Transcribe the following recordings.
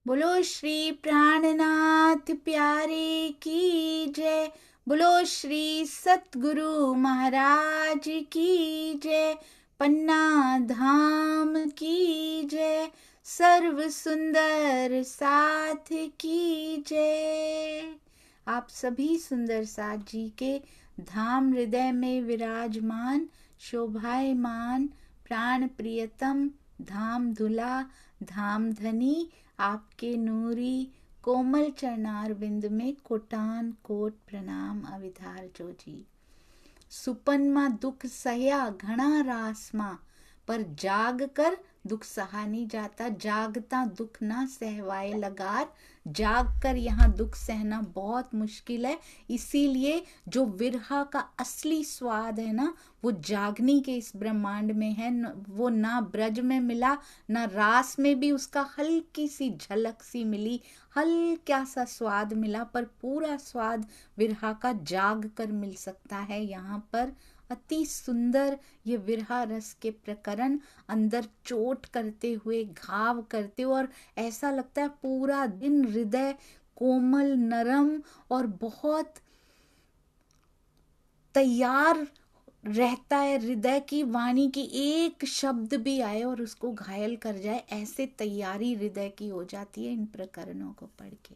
बोलो श्री प्राणनाथ प्यारे की जय। बोलो श्री सतगुरु महाराज की जय। पन्ना धाम की जय। सर्व सुंदर साथ की जय। आप सभी सुंदर साथ जी के धाम हृदय में विराजमान शोभायमान प्राण प्रियतम धाम धुला धाम धनी आपके नूरी कोमल चरणार बिंद में कोटान कोट प्रणाम अविधार जो जी। सुपनमा दुख सहया घना रासमा, पर जाग कर दुख सहा नहीं जाता। जागता दुख ना सहवाए लगार। जाग कर यहाँ दुख सहना बहुत मुश्किल है। इसीलिए जो विरहा का असली स्वाद है ना, वो जागने के इस ब्रह्मांड में है। वो ना ब्रज में मिला, ना रास में भी उसका हल्की सी झलक सी मिली, हल्का सा स्वाद मिला, पर पूरा स्वाद विरहा का जाग कर मिल सकता है यहाँ पर। अति सुंदर ये विरहा रस के प्रकरण अंदर चोट करते हुए, घाव करते हुए, और ऐसा लगता है पूरा दिन हृदय कोमल नरम और बहुत तैयार रहता है। हृदय की वाणी की एक शब्द भी आए और उसको घायल कर जाए, ऐसे तैयारी हृदय की हो जाती है इन प्रकरणों को पढ़ के।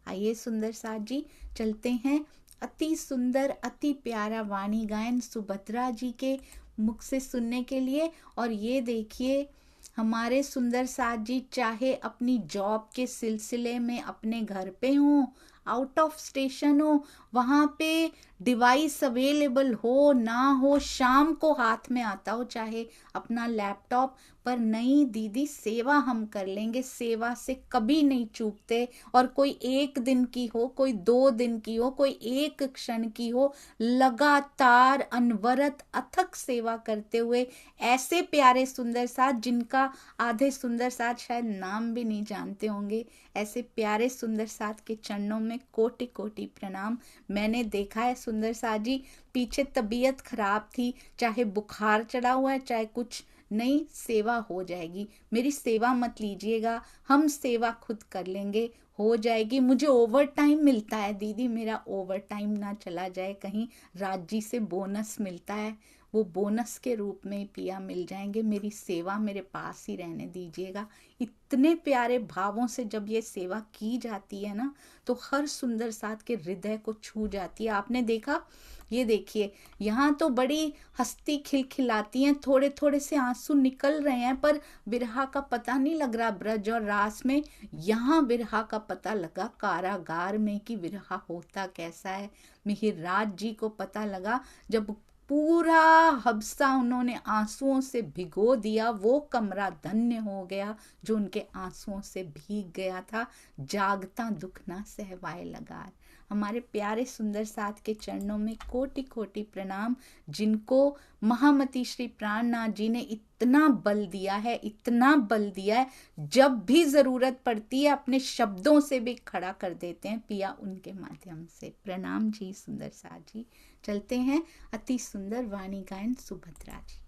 आइए सुंदर साथ जी चलते हैं अति सुंदर अति प्यारा वाणी गायन सुभद्रा जी के मुख से सुनने के लिए। और ये देखिए हमारे सुंदर साथ जी चाहे अपनी जॉब के सिलसिले में अपने घर पे हों, आउट ऑफ स्टेशन हो, वहाँ पे डिवाइस अवेलेबल हो ना हो, शाम को हाथ में आता हो चाहे अपना लैपटॉप, पर नहीं दीदी सेवा हम कर लेंगे, सेवा से कभी नहीं चूकते। और कोई एक दिन की हो, कोई 2 दिन की हो, कोई एक क्षण की हो, लगातार अनवरत अथक सेवा करते हुए ऐसे प्यारे सुंदर साथ जिनका आधे सुंदर साथ शायद नाम भी नहीं जानते होंगे, ऐसे प्यारे सुंदर साथ के चरणों में कोटि कोटि प्रणाम। मैंने देखा है सुंदर साथ जी, पीछे तबीयत खराब थी, चाहे बुखार चढ़ा हुआ है चाहे कुछ, नहीं सेवा हो जाएगी, मेरी सेवा मत लीजिएगा, हम सेवा खुद कर लेंगे, हो जाएगी। मुझे ओवर टाइम मिलता है दीदी, मेरा ओवर टाइम ना चला जाए कहीं, राज्य से बोनस मिलता है, वो बोनस के रूप में पिया मिल जाएंगे, मेरी सेवा मेरे पास ही रहने दीजिएगा। इतने प्यारे भावों से जब ये सेवा की जाती है ना, तो हर सुंदर साथ के हृदय को छू जाती है। आपने देखा, ये देखिए यहाँ तो बड़ी हस्ती खिलखिलाती हैं, थोड़े थोड़े से आंसू निकल रहे हैं, पर विरहा का पता नहीं लग रहा ब्रज और रास में। यहाँ विरहा का पता लगा कारागार में कि विरहा होता कैसा है। मिहिरराज जी को पता लगा जब पूरा हबसा उन्होंने आंसुओं से भिगो दिया, वो कमरा धन्य हो गया जो उनके आंसुओं से भीग गया था। जागता दुख ना सहवाए लगार। हमारे प्यारे सुंदर साथ के चरणों में कोटि कोटि प्रणाम, जिनको महामती श्री प्राणनाथ जी ने इतना बल दिया है, इतना बल दिया है, जब भी जरूरत पड़ती है अपने शब्दों से भी खड़ा कर देते हैं पिया उनके माध्यम से। प्रणाम जी सुंदर साथ जी। चलते हैं अति सुंदर वाणी गायन सुभद्रा जी।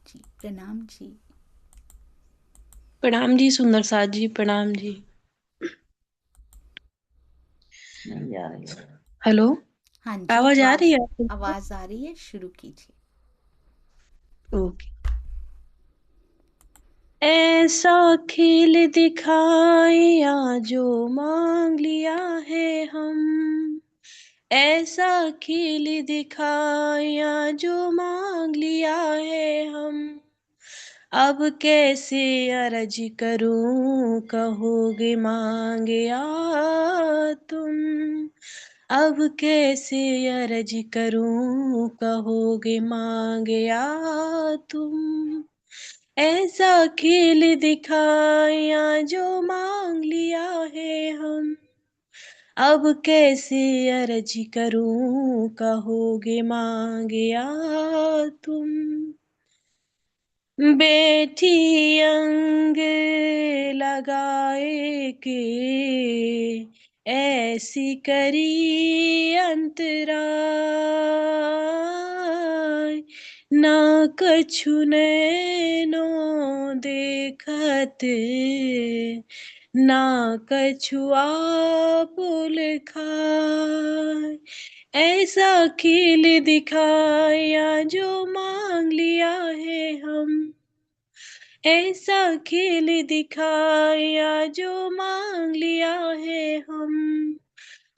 जी प्रणाम जी। प्रणाम जी सुंदर साथ जी, प्रणाम जी। हेलो, हाँ जी आवाज आ रही आवाज, है आपको? आवाज आ रही है, शुरू कीजिए। ओके। ऐसा खेल दिखाया जो मांग लिया है हम, ऐसा खेल दिखाया जो मांग लिया है हम, अब कैसे अर्ज करूं कहोगे मांगे आ तुम, अब कैसे अर्ज करूं कहोगे मांगे आ तुम, ऐसा खेल दिखाया जो मांग लिया है हम, अब कैसे अर्ज करूं कहोगे मांगे आ तुम, बैठी अंग लगाए के ऐसी करी अंतराय, ना कछु नैनो देखत, ना कछुआ पुल खाए। ऐसा खेल दिखाया जो मांग लिया है हम, ऐसा खेल दिखाया जो मांग लिया है हम।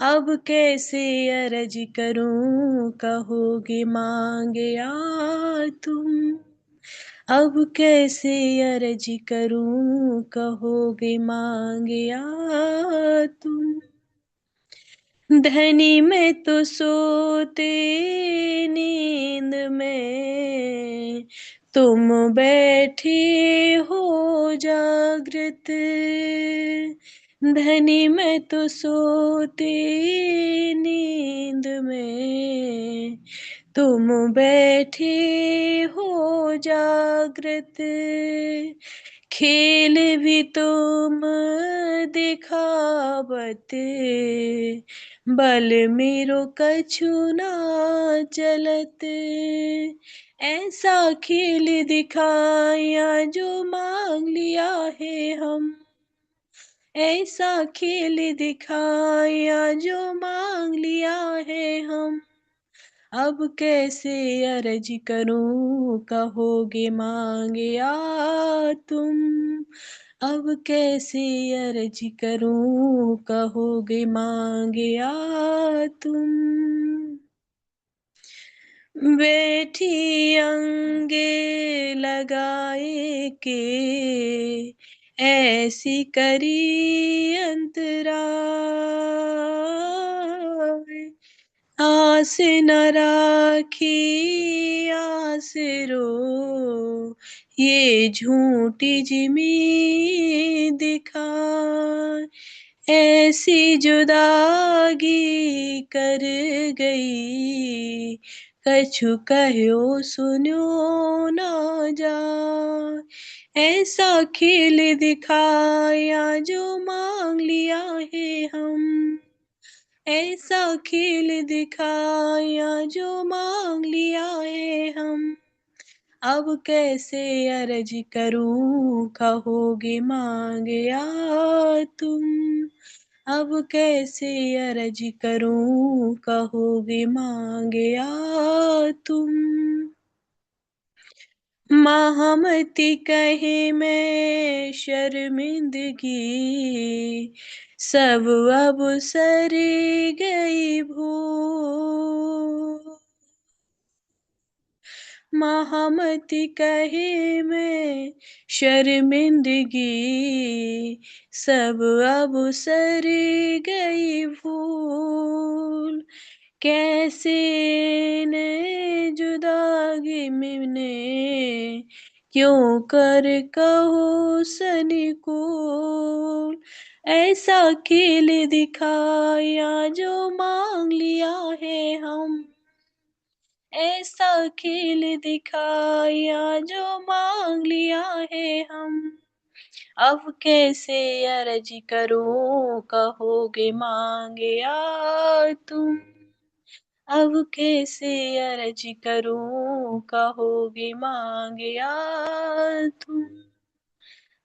अब कैसे अर्ज करूं, कहोगे मांग या तुम। अब कैसे अर्ज करूं, कहोगे मांग या तुम। धनी में तो सोते नींद में, तुम बैठे हो जागृत। धनी में तो सोते नींद में, तुम बैठे हो जागृत। खेल भी तुम दिखावत, बल मेरो कछु ना चलत। ऐसा खेल दिखाया जो मांग लिया है हम, ऐसा खेल दिखाया जो मांग लिया है हम। अब कैसे अर्ज करूं, कहोगे मांग या तुम। अब कैसे अर्ज करूं, कहोगे मांग या तुम। बैठी अंगे लगाए के, ऐसी करी अंतराय। आस न राखी आसरो, ये झूठी जिमी दिखाए। ऐसी जुदागी कर गई, कछु कहो सुनो ना जाए। ऐसा खेल दिखाया जो मांग लिया है हम, ऐसा खेल दिखाया जो मांग लिया है हम। अब कैसे अर्ज करूं, कहोगे मांग या तुम। अब कैसे अर्ज करूं, कहोगे मांग या तुम। महामती कहे मैं शर्मिंदगी, सब अब सर गई भूल। महामती कहे मैं शर्मिंदगी, सब अब सर गई भूल। कैसे ने जुदागी मिने, क्यों कर कहो सनिकोल। ऐसा खेल दिखाया जो मांग लिया है हम, ऐसा खेल दिखाया जो मांग लिया है हम। अब कैसे अर्ज करूं, कहोगे मांग या तुम। अब कैसे अर्ज करूं, कहोगे मांग या तुम।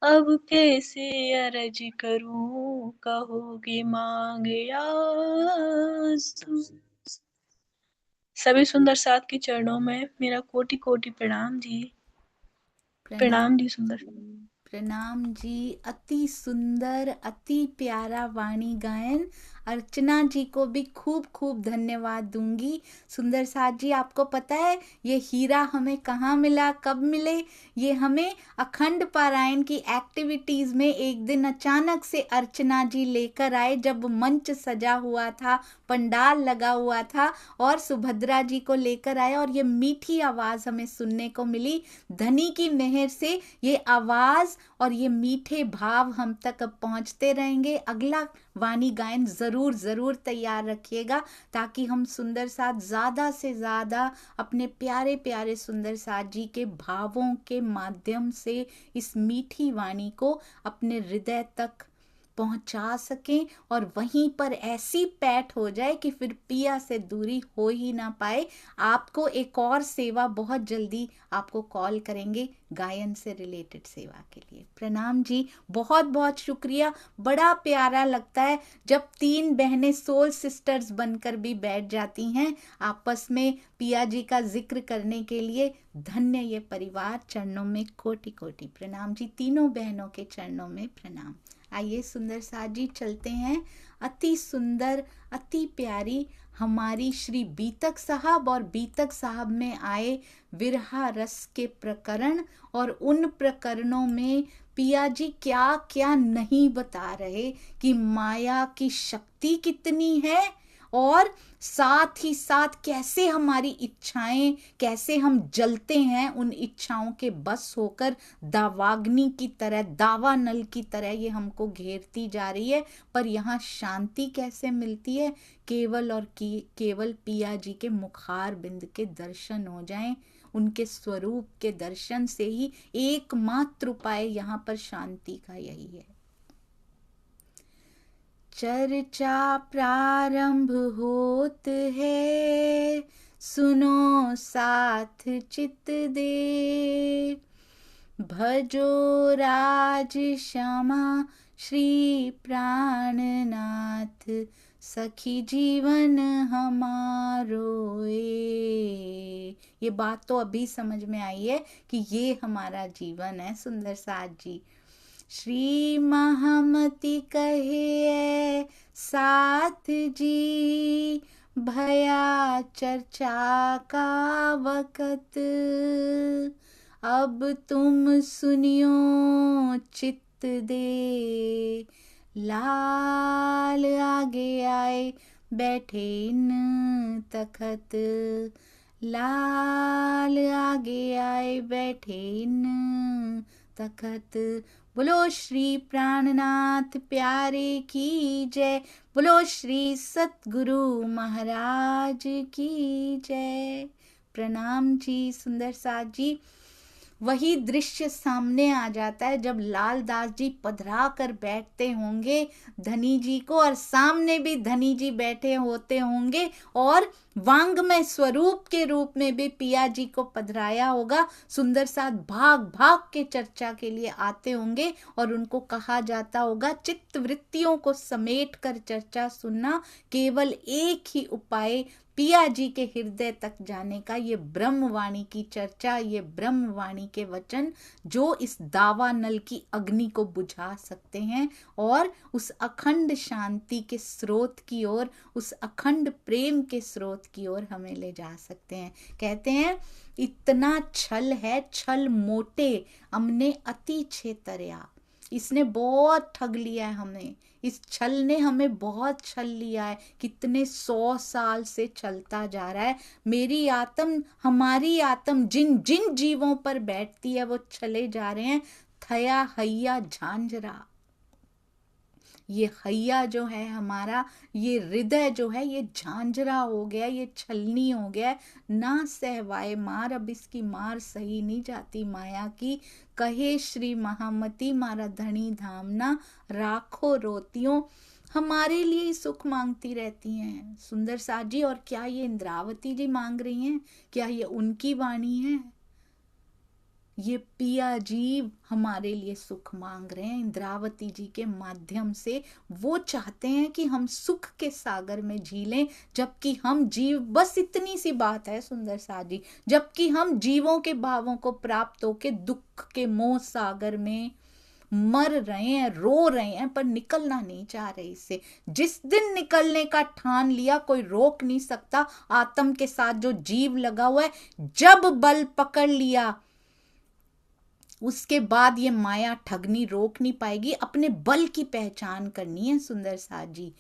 अब कैसे अर्ज करूं, कहोगे मांग या तुम। सभी सुंदर साथ के चरणों में मेरा कोटि कोटि प्रणाम जी। प्रणाम प्रणाम जी सुंदर। जी, प्रणाम जी। अति सुंदर, अति प्यारा वाणी गायन। अर्चना जी को भी खूब खूब धन्यवाद दूंगी। सुंदर साथ जी, आपको पता है ये हीरा हमें कहाँ मिला, कब मिले? ये हमें अखंड पारायण की एक्टिविटीज में एक दिन अचानक से अर्चना जी लेकर आए, जब मंच सजा हुआ था, पंडाल लगा हुआ था, और सुभद्रा जी को लेकर आए, और ये मीठी आवाज हमें सुनने को मिली। धनी की मेहर से ये आवाज और ये मीठे भाव हम तक अब पहुंचते रहेंगे। अगला वाणी गायन जरूर जरूर तैयार रखिएगा, ताकि हम सुंदर साथ ज्यादा से ज्यादा अपने प्यारे प्यारे सुंदर साथ जी के भावों के माध्यम से इस मीठी वाणी को अपने हृदय तक पहुंचा सकें और वहीं पर ऐसी पैठ हो जाए कि फिर पिया से दूरी हो ही ना पाए। आपको एक और सेवा बहुत जल्दी आपको कॉल करेंगे गायन से रिलेटेड सेवा के लिए। प्रणाम जी, बहुत बहुत शुक्रिया। बड़ा प्यारा लगता है जब 3 बहनें सोल सिस्टर्स बनकर भी बैठ जाती हैं आपस में पिया जी का जिक्र करने के लिए। धन्य ये परिवार, चरणों में कोटि कोटि प्रणाम जी, तीनों बहनों के चरणों में प्रणाम। आइए सुंदर साथ जी चलते हैं। अति सुंदर, अति प्यारी हमारी श्री बीतक साहब और बीतक साहब में आए विरहा रस के प्रकरण, और उन प्रकरणों में पिया जी क्या क्या नहीं बता रहे कि माया की शक्ति कितनी है, और साथ ही साथ कैसे हमारी इच्छाएं, कैसे हम जलते हैं उन इच्छाओं के बस होकर, दावाग्नि की तरह, दावा नल की तरह ये हमको घेरती जा रही है। पर यहाँ शांति कैसे मिलती है? केवल और केवल पिया जी के मुखार बिंद के दर्शन हो जाएं, उनके स्वरूप के दर्शन से ही एकमात्र उपाय यहाँ पर शांति का यही है। चर्चा प्रारंभ होत है, सुनो साथ चित दे, भजो राज क्षमा श्री प्राणनाथ, सखी जीवन हमारो ये बात तो अभी समझ में आई है कि ये हमारा जीवन है। सुंदर साथ जी, श्री महामती कहे साथ जी, भया चर्चा का वक़्त, अब तुम सुनियो चित्त दे, लाल आगे आए बैठे इन तखत, लाल आगे आए बैठे इन तखत। बोलो श्री प्राणनाथ प्यारे की जय, बोलो श्री सतगुरु महाराज की जय। प्रणाम जी सुंदर साथ जी। वही दृश्य सामने आ जाता है जब लालदास जी पधरा कर बैठते होंगे धनी जी को, और सामने भी धनी जी बैठे होते होंगे, और वांगमय स्वरूप के रूप में भी पिया जी को पधराया होगा। सुंदर साथ भाग भाग के चर्चा के लिए आते होंगे और उनको कहा जाता होगा चित्त वृत्तियों को समेट कर चर्चा सुनना, केवल एक ही उपाय पिया जी के हृदय तक जाने का, ये ब्रह्मवाणी की चर्चा, ये ब्रह्मवाणी के वचन जो इस दावा नल की अग्नि को बुझा सकते हैं और उस अखंड शांति के स्रोत की ओर, उस अखंड प्रेम के स्रोत की ओर हमें ले जा सकते हैं। कहते हैं इतना छल है, छल मोटे हमने अति छेतरिया, इसने बहुत ठग लिया है हमें, इस छल ने हमें बहुत छल लिया है, कितने 100 साल से चलता जा रहा है। मेरी आत्म, हमारी आत्म जिन जिन जीवों पर बैठती है वो चले जा रहे हैं थया हैया झांझरा। ये हैया जो है हमारा, ये हृदय जो है ये झांझरा हो गया, ये छलनी हो गया, ना सहवाए मार, अब इसकी मार सही नहीं जाती माया की। कहे श्री महामती मारा धनी धामना, राखो रोतियों, हमारे लिए ही सुख मांगती रहती हैं सुंदर साथ जी। और क्या ये इंद्रावती जी मांग रही हैं? क्या ये उनकी वाणी है? ये पिया जी हमारे लिए सुख मांग रहे हैं इंद्रावती जी के माध्यम से। वो चाहते हैं कि हम सुख के सागर में झीलें, जबकि हम जीव, बस इतनी सी बात है सुंदर साथ जी, जबकि हम जीवों के भावों को प्राप्त होके दुख के मोह सागर में मर रहे हैं, रो रहे हैं, पर निकलना नहीं चाह रहे इससे। जिस दिन निकलने का ठान लिया कोई रोक नहीं सकता। आत्म के साथ जो जीव लगा हुआ है, जब बल पकड़ लिया उसके बाद ये माया ठगनी रोक नहीं पाएगी। अपने बल की पहचान करनी है सुंदर साथ जी।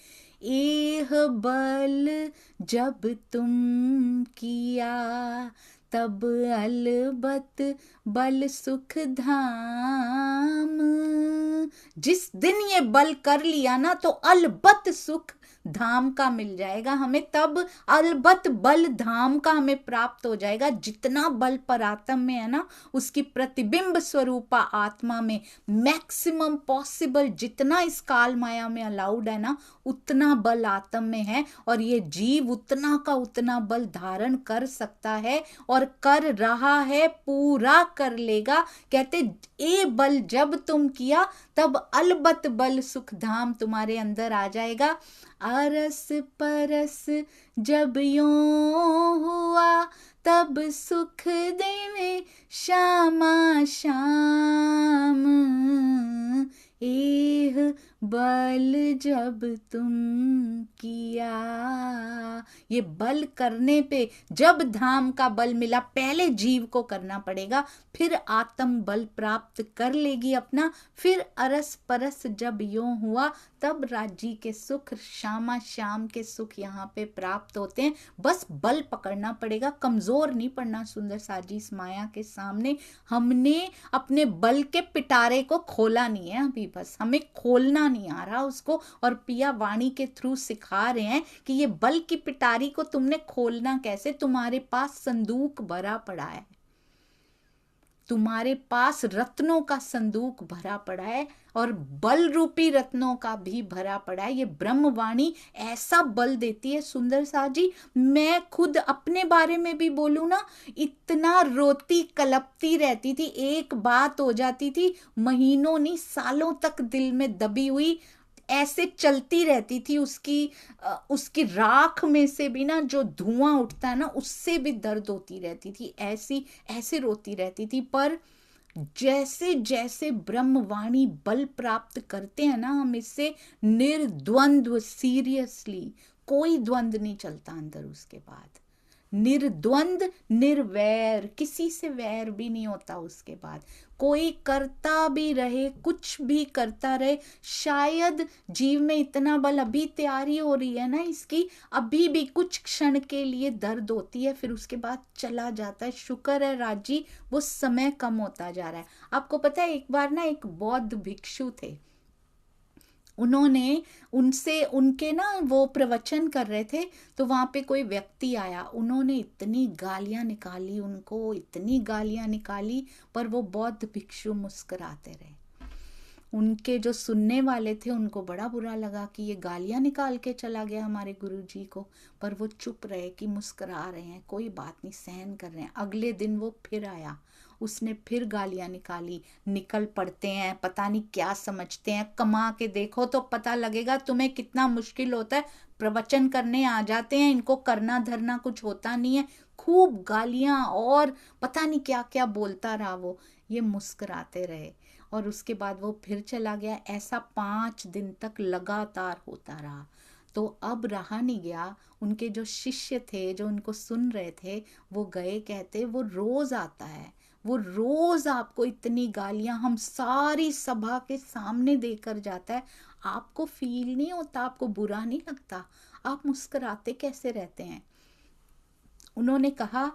एह बल जब तुम किया, तब अलबत बल सुख धाम। जिस दिन ये बल कर लिया ना, तो अलबत सुख धाम का मिल जाएगा हमें, तब अलबत्त बल धाम का हमें प्राप्त हो जाएगा। जितना बल परात्म में है ना, उसकी प्रतिबिंब स्वरूपा आत्मा में मैक्सिमम पॉसिबल जितना इस काल माया में अलाउड है ना, उतना बल आत्म में है। और ये जीव उतना का उतना बल धारण कर सकता है और कर रहा है, पूरा कर लेगा। कहते ए बल जब तुम किया, तब अलबत्त बल सुख धाम तुम्हारे अंदर आ जाएगा। अरस परस जब यों हुआ, तब सुख देवे श्यामा श्याम। एह बल जब तुम किया, ये बल करने पे जब धाम का बल मिला, पहले जीव को करना पड़ेगा, फिर आत्म बल प्राप्त कर लेगी अपना। फिर अरस परस जब यों हुआ, तब राज्य के सुख, श्यामा श्याम के सुख यहाँ पे प्राप्त होते हैं। बस बल पकड़ना पड़ेगा, कमजोर नहीं पड़ना सुंदर साजी इस माया के सामने। हमने अपने बल के पिटारे को खोला नहीं है अभी, बस हमें खोलना नहीं आ रहा उसको। और पिया वाणी के थ्रू सिखा रहे हैं कि ये बल की पिटारी को तुमने खोलना कैसे। तुम्हारे पास संदूक भरा पड़ा है, तुम्हारे पास रत्नों का संदूक भरा पड़ा है, और बल रूपी रत्नों का भी भरा पड़ा है। ये ब्रह्मवाणी ऐसा बल देती है सुंदर सा जी। मैं खुद अपने बारे में भी बोलूं ना, इतना रोती कलपती रहती थी, एक बात हो जाती थी, महीनों नहीं सालों तक दिल में दबी हुई ऐसे चलती रहती थी। उसकी राख में से भी ना जो धुआं उठता है ना, उससे भी दर्द होती रहती थी, ऐसी ऐसे रोती रहती थी। पर जैसे जैसे ब्रह्मवाणी बल प्राप्त करते हैं ना हम इससे, निर्द्वंद्व, सीरियसली कोई द्वंद नहीं चलता अंदर उसके बाद, निर्द्वंद निर्वैर, किसी से वैर भी नहीं होता उसके बाद। कोई करता भी रहे, कुछ भी करता रहे, शायद जीव में इतना बल, अभी तैयारी हो रही है ना इसकी, अभी भी कुछ क्षण के लिए दर्द होती है, फिर उसके बाद चला जाता है। शुक्र है राजी, वो समय कम होता जा रहा है। आपको पता है, एक बार ना एक बौद्ध भिक्षु थे, उन्होंने उनसे उनके ना वो प्रवचन कर रहे थे, तो वहां पे कोई व्यक्ति आया, उन्होंने इतनी गालियां निकाली उनको, इतनी गालियां निकाली, पर वो बौद्ध भिक्षु मुस्कुराते रहे। उनके जो सुनने वाले थे उनको बड़ा बुरा लगा कि ये गालियां निकाल के चला गया हमारे गुरुजी को, पर वो चुप रहे कि मुस्कुरा रहे हैं, कोई बात नहीं, सहन कर रहे हैं। अगले दिन वो फिर आया, उसने फिर गालियां निकाली। निकल पड़ते हैं, पता नहीं क्या समझते हैं, कमा के देखो तो पता लगेगा तुम्हें कितना मुश्किल होता है। प्रवचन करने आ जाते हैं, इनको करना धरना कुछ होता नहीं है, खूब गालियां और पता नहीं क्या क्या बोलता रहा वो। ये मुस्कुराते रहे और उसके बाद वो फिर चला गया। ऐसा 5 दिन तक लगातार होता रहा। तो अब रहा नहीं गया, उनके जो शिष्य थे जो उनको सुन रहे थे, वो गए, कहते वो रोज आता है, वो रोज आपको इतनी गालियां हम सारी सभा के सामने देकर जाता है, आपको फील नहीं होता, आपको बुरा नहीं लगता, आप मुस्कुराते कैसे रहते हैं। उन्होंने कहा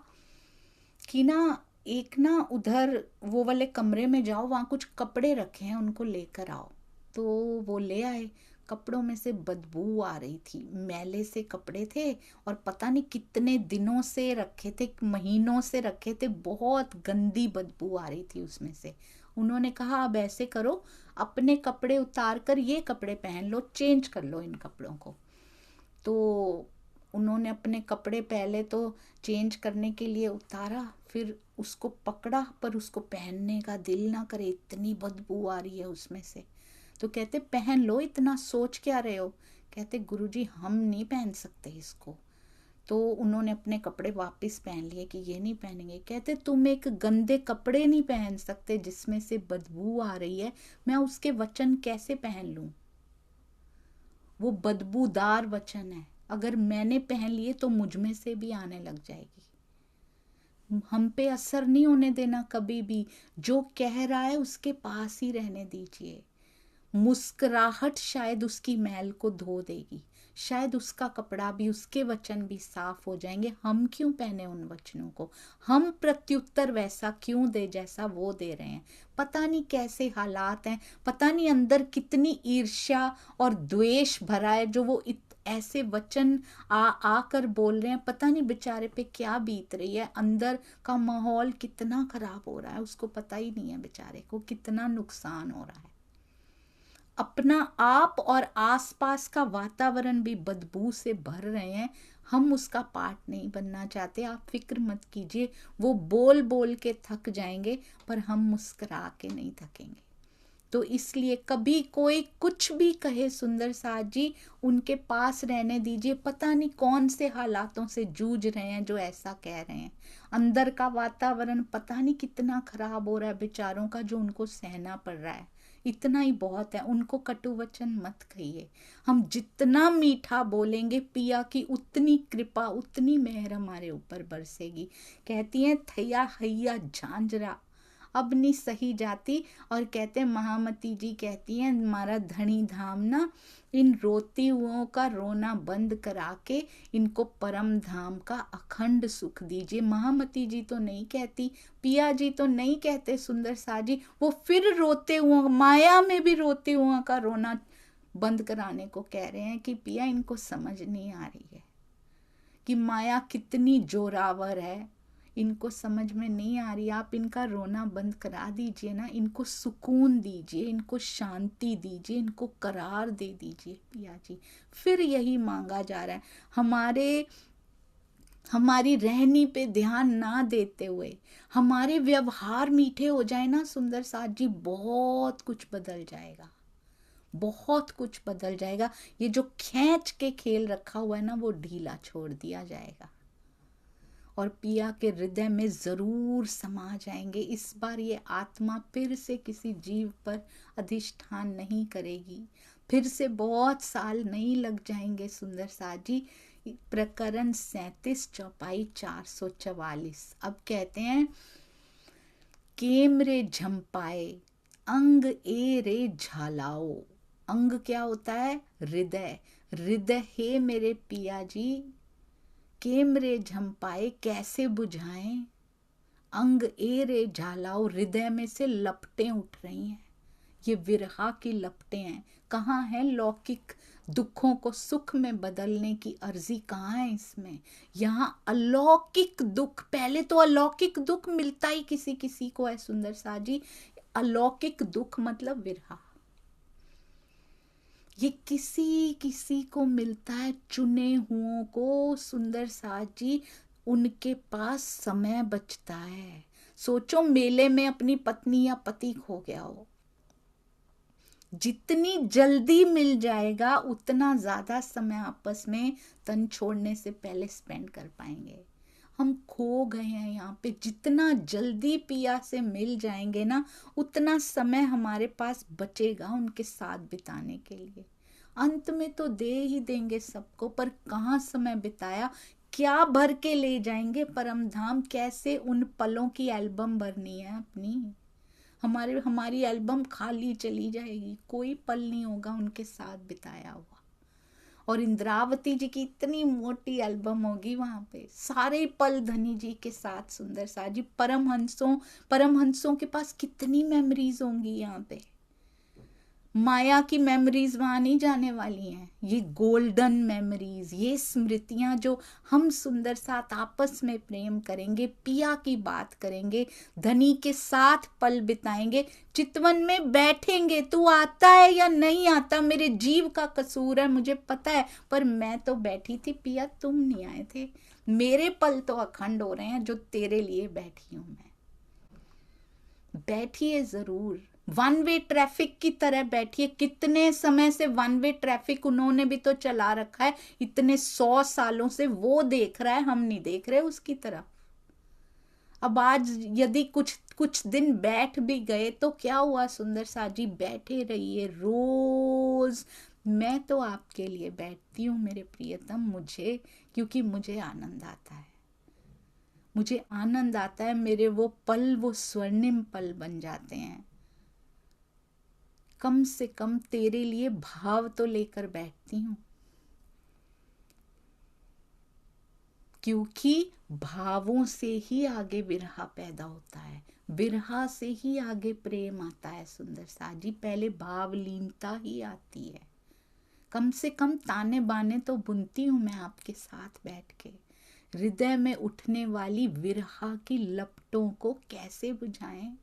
कि ना एक ना उधर वो वाले कमरे में जाओ, वहाँ कुछ कपड़े रखे हैं, उनको लेकर आओ। तो वो ले आए, कपड़ों में से बदबू आ रही थी, मैले से कपड़े थे और पता नहीं कितने दिनों से रखे थे, महीनों से रखे थे, बहुत गंदी बदबू आ रही थी उसमें से। उन्होंने कहा अब ऐसे करो, अपने कपड़े उतार कर ये कपड़े पहन लो, चेंज कर लो इन कपड़ों को। तो उन्होंने अपने कपड़े पहले तो चेंज करने के लिए उतारा, फिर उसको पकड़ा, पर उसको पहनने का दिल ना करे, इतनी बदबू आ रही है उसमें से। तो कहते पहन लो, इतना सोच क्या रहे हो। कहते गुरुजी हम नहीं पहन सकते इसको। तो उन्होंने अपने कपड़े वापस पहन लिए कि ये नहीं पहनेंगे। कहते तुम एक गंदे कपड़े नहीं पहन सकते जिसमें से बदबू आ रही है, मैं उसके वचन कैसे पहन लूं। वो बदबूदार वचन है, अगर मैंने पहन लिए तो मुझ में से भी आने लग जाएगी। हम पे असर नहीं होने देना कभी भी, जो कह रहा है उसके पास ही रहने दीजिए। मुस्कुराहट शायद उसकी मैल को धो देगी, शायद उसका कपड़ा भी, उसके वचन भी साफ हो जाएंगे। हम क्यों पहने उन वचनों को, हम प्रत्युत्तर वैसा क्यों दे जैसा वो दे रहे हैं। पता नहीं कैसे हालात हैं, पता नहीं अंदर कितनी ईर्ष्या और द्वेष भरा है जो वो ऐसे वचन आकर बोल रहे हैं, पता नहीं बेचारे पे क्या बीत रही है, अंदर का माहौल कितना खराब हो रहा है, उसको पता ही नहीं है बेचारे को कितना नुकसान हो रहा है। अपना आप और आसपास का वातावरण भी बदबू से भर रहे हैं, हम उसका पार्ट नहीं बनना चाहते। आप फिक्र मत कीजिए, वो बोल बोल के थक जाएंगे पर हम मुस्कुरा के नहीं थकेंगे। तो इसलिए कभी कोई कुछ भी कहे सुंदर साथ जी, उनके पास रहने दीजिए। पता नहीं कौन से हालातों से जूझ रहे हैं जो ऐसा कह रहे हैं। अंदर का वातावरण पता नहीं कितना खराब हो रहा है बेचारों का, जो उनको सहना पड़ रहा है। इतना ही बहुत है, उनको कटु वचन मत कहिए। हम जितना मीठा बोलेंगे पिया की उतनी कृपा, उतनी मेहर हमारे ऊपर बरसेगी। कहती हैं थैया हैया झांझरा अब नहीं सही जाती। और कहते हैं महामती जी कहती हैं, हमारा धनी धाम ना इन रोती हुओं का रोना बंद करा के इनको परम धाम का अखंड सुख दीजिए। महामती जी तो नहीं कहती, पिया जी तो नहीं कहते सुंदर सा जी, वो फिर रोते हुए माया में भी रोते हुओं का रोना बंद कराने को कह रहे हैं कि पिया इनको समझ नहीं आ रही है कि माया कितनी जोरावर है, इनको समझ में नहीं आ रही। आप इनका रोना बंद करा दीजिए ना, इनको सुकून दीजिए, इनको शांति दीजिए, इनको करार दे दीजिए पिया जी। फिर यही मांगा जा रहा है, हमारी रहनी पे ध्यान ना देते हुए हमारे व्यवहार मीठे हो जाए ना सुंदर साथ जी, बहुत कुछ बदल जाएगा, बहुत कुछ बदल जाएगा। ये जो खींच के खेल रखा हुआ है ना, वो ढीला छोड़ दिया जाएगा और पिया के हृदय में जरूर समा जाएंगे। इस बार ये आत्मा फिर से किसी जीव पर अधिष्ठान नहीं करेगी, फिर से बहुत साल नहीं लग जाएंगे सुंदर साथ जी। प्रकरण 37 चौपाई 444। अब कहते हैं, केम रे झंपाए अंग ए रे झालाओ। अंग क्या होता है? हृदय। हृदय हे मेरे पिया जी, केम रे झंपाए कैसे बुझाएं, अंग ए रे झालाओ। हृदय में से लपटें उठ रही हैं, ये विरहा की लपटें हैं। कहाँ है लौकिक दुखों को सुख में बदलने की अर्जी, कहाँ है इसमें? यहाँ अलौकिक दुख, पहले तो अलौकिक दुख मिलता ही किसी किसी को है सुंदर सा जी। अलौकिक दुख मतलब विरहा, ये किसी किसी को मिलता है, चुने हुओं को सुंदर साथ जी। उनके पास समय बचता है। सोचो मेले में अपनी पत्नी या पति खो गया हो, जितनी जल्दी मिल जाएगा उतना ज्यादा समय आपस में तन छोड़ने से पहले स्पेंड कर पाएंगे। हम खो गए हैं यहाँ पे, जितना जल्दी पिया से मिल जाएंगे ना, उतना समय हमारे पास बचेगा उनके साथ बिताने के लिए। अंत में तो दे ही देंगे सबको, पर कहाँ समय बिताया, क्या भर के ले जाएंगे परम धाम? कैसे उन पलों की एल्बम भरनी है अपनी? हमारी एल्बम खाली चली जाएगी, कोई पल नहीं होगा उनके साथ बिताया हुआ। और इंद्रावती जी की इतनी मोटी एल्बम होगी वहां पे, सारे पल धनी जी के साथ सुंदर सा जी। परमहंसों के पास कितनी मेमोरीज होंगी यहाँ पे। माया की मेमोरीज वहां नहीं जाने वाली हैं, ये गोल्डन मेमोरीज, ये स्मृतियां जो हम सुंदर साथ आपस में प्रेम करेंगे, पिया की बात करेंगे, धनी के साथ पल बिताएंगे, चितवन में बैठेंगे। तू आता है या नहीं आता, मेरे जीव का कसूर है मुझे पता है, पर मैं तो बैठी थी पिया, तुम नहीं आए थे। मेरे पल तो अखंड हो रहे हैं जो तेरे लिए बैठी हूं मैं। बैठिए जरूर, वन वे ट्रैफिक की तरह बैठिए। कितने समय से वन वे ट्रैफिक उन्होंने भी तो चला रखा है, इतने 100 सालों से वो देख रहा है, हम नहीं देख रहे उसकी तरफ। अब आज यदि कुछ दिन बैठ भी गए तो क्या हुआ सुंदर सा जी, बैठे रहिए रोज। मैं तो आपके लिए बैठती हूँ मेरे प्रियतम, मुझे क्योंकि मुझे आनंद आता है, मुझे आनंद आता है। मेरे वो पल वो स्वर्णिम पल बन जाते हैं। कम से कम तेरे लिए भाव तो लेकर बैठती हूं, क्योंकि भावों से ही आगे विरहा पैदा होता है, विरहा से ही आगे प्रेम आता है सुंदर सा जी। पहले भावलीनता ही आती है, कम से कम ताने बाने तो बुनती हूं मैं आपके साथ बैठ के। हृदय में उठने वाली विरहा की लपटों को कैसे बुझाएं।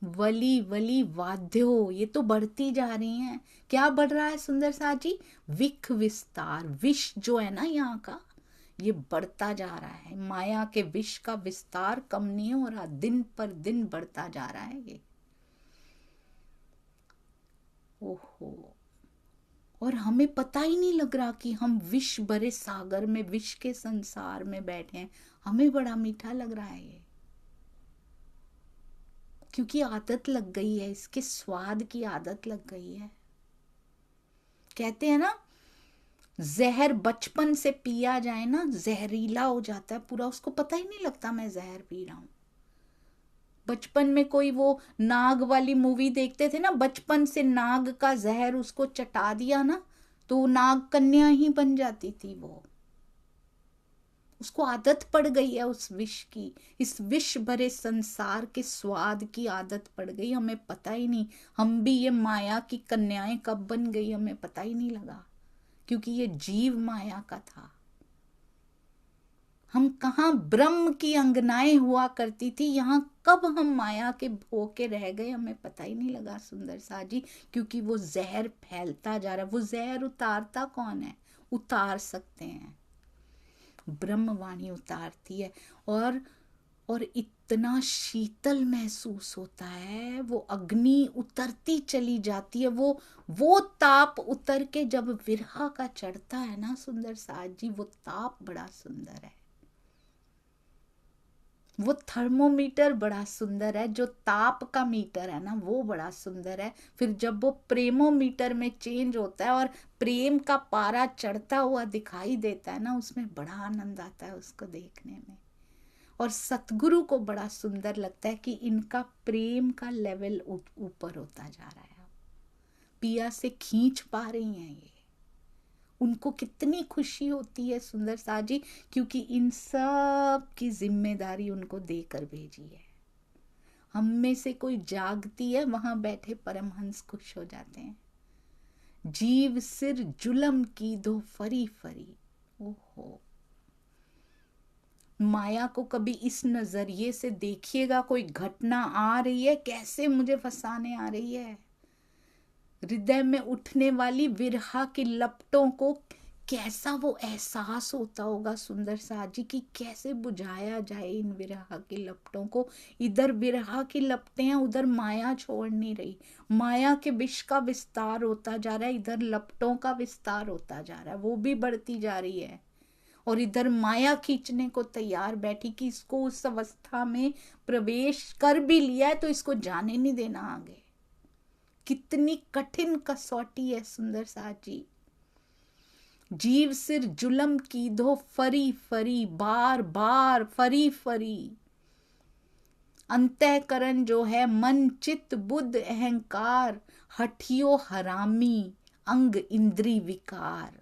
वली वली वाद्यो, ये तो बढ़ती जा रही हैं। क्या बढ़ रहा है सुंदर साथ जी? विख विस्तार, विष जो है ना यहाँ का, ये बढ़ता जा रहा है। माया के विष का विस्तार कम नहीं हो रहा, दिन पर दिन बढ़ता जा रहा है ये। ओहो, और हमें पता ही नहीं लग रहा कि हम विष भरे सागर में, विष के संसार में बैठे हैं। हमें बड़ा मीठा लग रहा है ये, क्योंकि आदत लग गई है, इसके स्वाद की आदत लग गई है। कहते हैं ना, जहर बचपन से पिया जाए ना, जहरीला हो जाता है पूरा, उसको पता ही नहीं लगता मैं जहर पी रहा हूं। बचपन में कोई वो नाग वाली मूवी देखते थे ना, बचपन से नाग का जहर उसको चटा दिया ना, तो नाग कन्या ही बन जाती थी वो। उसको आदत पड़ गई है उस विष की, इस विष भरे संसार के स्वाद की आदत पड़ गई, हमें पता ही नहीं। हम भी ये माया की कन्याएं कब बन गई हमें पता ही नहीं लगा, क्योंकि ये जीव माया का था। हम कहाँ ब्रह्म की अंगनाएं हुआ करती थी, यहाँ कब हम माया के भोके रह गए हमें पता ही नहीं लगा सुंदर सा जी। क्योंकि वो जहर फैलता जा रहा है। वो जहर उतारता कौन है? उतार सकते हैं, ब्रह्मवाणी उतारती है। और इतना शीतल महसूस होता है, वो अग्नि उतरती चली जाती है। वो ताप उतर के जब विरहा का चढ़ता है ना सुंदर साथ जी, वो ताप बड़ा सुंदर है। वो थर्मोमीटर बड़ा सुंदर है, जो ताप का मीटर है ना वो बड़ा सुंदर है। फिर जब वो प्रेमोमीटर में चेंज होता है और प्रेम का पारा चढ़ता हुआ दिखाई देता है ना, उसमें बड़ा आनंद आता है उसको देखने में। और सतगुरु को बड़ा सुंदर लगता है कि इनका प्रेम का लेवल ऊपर होता जा रहा है। पिया से खींच पा रही हैं ये, उनको कितनी खुशी होती है सुंदर सा जी, क्योंकि इन सब की जिम्मेदारी उनको देकर भेजी है। हम में से कोई जागती है, वहां बैठे परमहंस खुश हो जाते हैं। जीव सिर जुलम की दो फरी फरी। ओहो, माया को कभी इस नजरिए से देखिएगा, कोई घटना आ रही है कैसे मुझे फंसाने आ रही है। हृदय में उठने वाली विरहा की लपटों को कैसा वो एहसास होता होगा सुंदर साथ जी, कि कैसे बुझाया जाए इन विरहा की लपटों को। इधर विरहा की लपटें हैं, उधर माया छोड़ नहीं रही। माया के विष का विस्तार होता जा रहा है, इधर लपटों का विस्तार होता जा रहा है, वो भी बढ़ती जा रही है। और इधर माया खींचने को तैयार बैठी कि इसको उस अवस्था में प्रवेश कर भी लिया है तो इसको जाने नहीं देना आगे। कितनी कठिन कसौटी है सुंदर साथ जी। जीव सिर जुलम की दो फरी फरी, बार बार फरी फरी। अंतःकरण जो है मन चित्त बुद्ध अहंकार, हठियो हरामी अंग इंद्री विकार।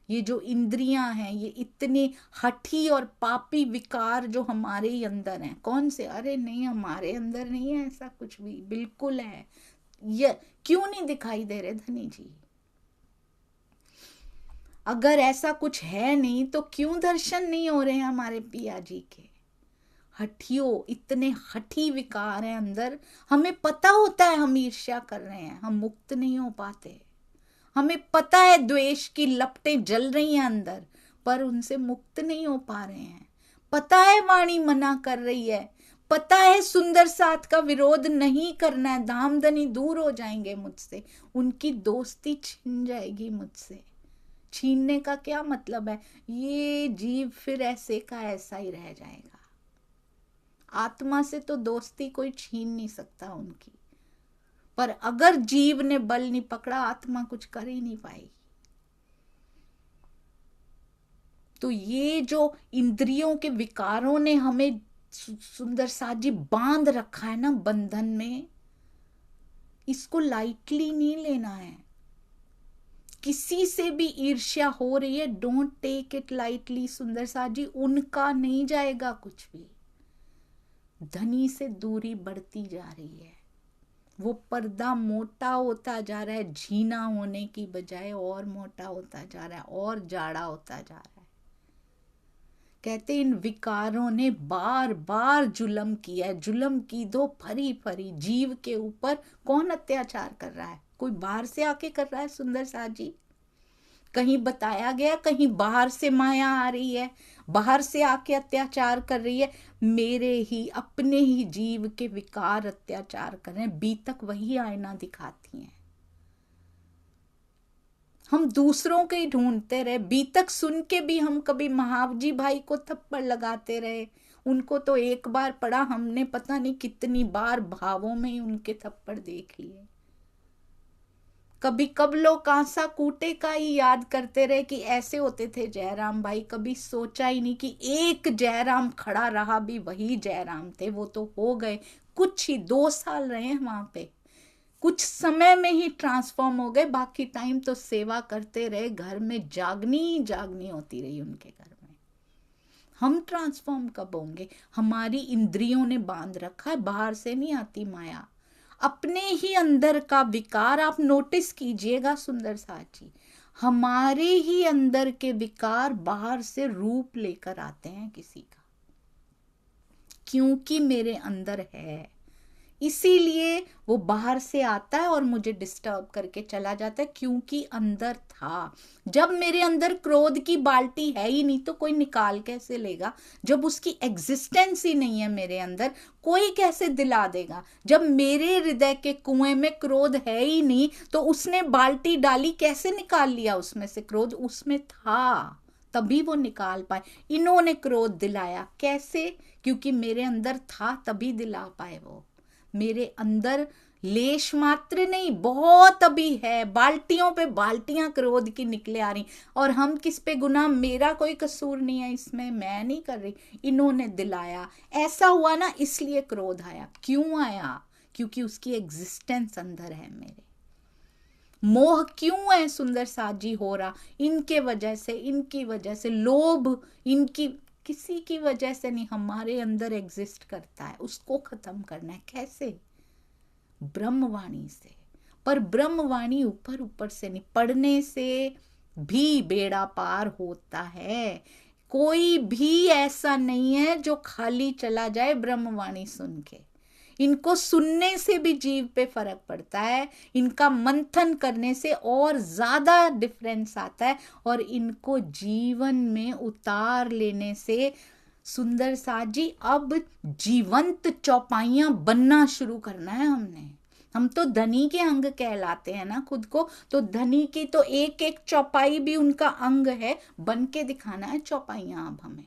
ये जो इंद्रियां हैं, ये इतने हठी और पापी विकार जो हमारे ही अंदर हैं। कौन से? अरे नहीं, हमारे अंदर नहीं है ऐसा कुछ भी, बिल्कुल है। ये क्यों नहीं दिखाई दे रहे धनी जी? अगर ऐसा कुछ है नहीं तो क्यों दर्शन नहीं हो रहे हैं हमारे पिया जी के? हठियों, इतने हठी विकार हैं अंदर। हमें पता होता है हम ईर्ष्या कर रहे हैं, हम मुक्त नहीं हो पाते। हमें पता है द्वेष की लपटें जल रही हैं अंदर, पर उनसे मुक्त नहीं हो पा रहे हैं। पता है वाणी मना कर रही है, पता है सुंदर साथ का विरोध नहीं करना है, धामधनी दूर हो जाएंगे मुझसे, उनकी दोस्ती छिन जाएगी मुझसे। छीनने का क्या मतलब है? ये जीव फिर ऐसे का ऐसा ही रह जाएगा। आत्मा से तो दोस्ती कोई छीन नहीं सकता उनकी, पर अगर जीव ने बल नहीं पकड़ा, आत्मा कुछ कर ही नहीं पाएगी। तो ये जो इंद्रियों के विकारों ने हमें सुंदर साथ जी बांध रखा है ना बंधन में, इसको लाइटली नहीं लेना है। किसी से भी ईर्ष्या हो रही है, डोंट टेक इट लाइटली सुंदर साथ जी, उनका नहीं जाएगा कुछ भी। धनी से दूरी बढ़ती जा रही है, वो पर्दा मोटा होता जा रहा है, झीना होने की बजाय और मोटा होता जा रहा है और जाड़ा होता जा रहा है। कहते इन विकारों ने बार बार जुल्म किया है। जुल्म की दो फरी फरी जीव के ऊपर कौन अत्याचार कर रहा है? कोई बाहर से आके कर रहा है सुंदर साथ जी? कहीं बताया गया कहीं बाहर से माया आ रही है, बाहर से आके अत्याचार कर रही है? मेरे ही अपने ही जीव के विकार अत्याचार कर रहे हैं। बीतक वही आईना दिखाती हैं। हम दूसरों के ही ढूंढते रहे। बीतक सुन के भी हम कभी महावजी भाई को थप्पड़ लगाते रहे। उनको तो एक बार पड़ा, हमने पता नहीं कितनी बार भावों में ही उनके थप्पड़ देख लिए। कभी कब लोग कांसा कूटे का ही याद करते रहे कि ऐसे होते थे जयराम भाई। कभी सोचा ही नहीं कि एक जयराम खड़ा रहा भी वही जयराम थे। वो तो हो गए, कुछ ही 2 साल रहे हैं वहां पे, कुछ समय में ही ट्रांसफॉर्म हो गए। बाकी टाइम तो सेवा करते रहे, घर में जागनी जागनी होती रही उनके घर में। हम ट्रांसफॉर्म कब होंगे? हमारी इंद्रियों ने बांध रखा है, बाहर से नहीं आती माया। अपने ही अंदर का विकार आप नोटिस कीजिएगा सुंदर साथ जी। हमारे ही अंदर के विकार बाहर से रूप लेकर आते हैं किसी का, क्योंकि मेरे अंदर है, इसीलिए वो बाहर से आता है और मुझे डिस्टर्ब करके चला जाता है, क्योंकि अंदर था। जब मेरे अंदर क्रोध की बाल्टी है ही नहीं तो कोई निकाल कैसे लेगा? जब उसकी एग्जिस्टेंस ही नहीं है मेरे अंदर, कोई कैसे दिला देगा? जब मेरे हृदय के कुएं में क्रोध है ही नहीं तो उसने बाल्टी डाली, कैसे निकाल लिया उसमें से? क्रोध उसमें था, तभी वो निकाल पाए। इन्होंने क्रोध दिलाया, कैसे? क्योंकि मेरे अंदर था, तभी दिला पाए वो। मेरे अंदर लेश मात्र नहीं, बहुत अभी है, बाल्टियों पे बाल्टियां क्रोध की निकले आ रही। और हम किस पे गुनाह? मेरा कोई कसूर नहीं है इसमें, मैं नहीं कर रही, इन्होंने दिलाया। ऐसा हुआ ना, इसलिए क्रोध आया। क्यों आया? क्योंकि उसकी एग्जिस्टेंस अंदर है मेरे। मोह क्यों है सुंदर साथ जी हो रहा? इनके वजह से, इनकी वजह से। लोभ इनकी, किसी की वजह से नहीं, हमारे अंदर एग्जिस्ट करता है। उसको खत्म करना है। कैसे? ब्रह्मवाणी से। पर ब्रह्मवाणी ऊपर ऊपर से नहीं, पढ़ने से भी बेड़ा पार होता है। कोई भी ऐसा नहीं है जो खाली चला जाए ब्रह्मवाणी सुन के। इनको सुनने से भी जीव पे फर्क पड़ता है, इनका मंथन करने से और ज्यादा डिफरेंस आता है, और इनको जीवन में उतार लेने से सुंदर साथ जी अब जीवंत चौपाइयां बनना शुरू करना है हमने। हम तो धनी के अंग कहलाते हैं ना खुद को, तो धनी की तो एक एक चौपाई भी उनका अंग है। बन के दिखाना है चौपाइयां अब हमें।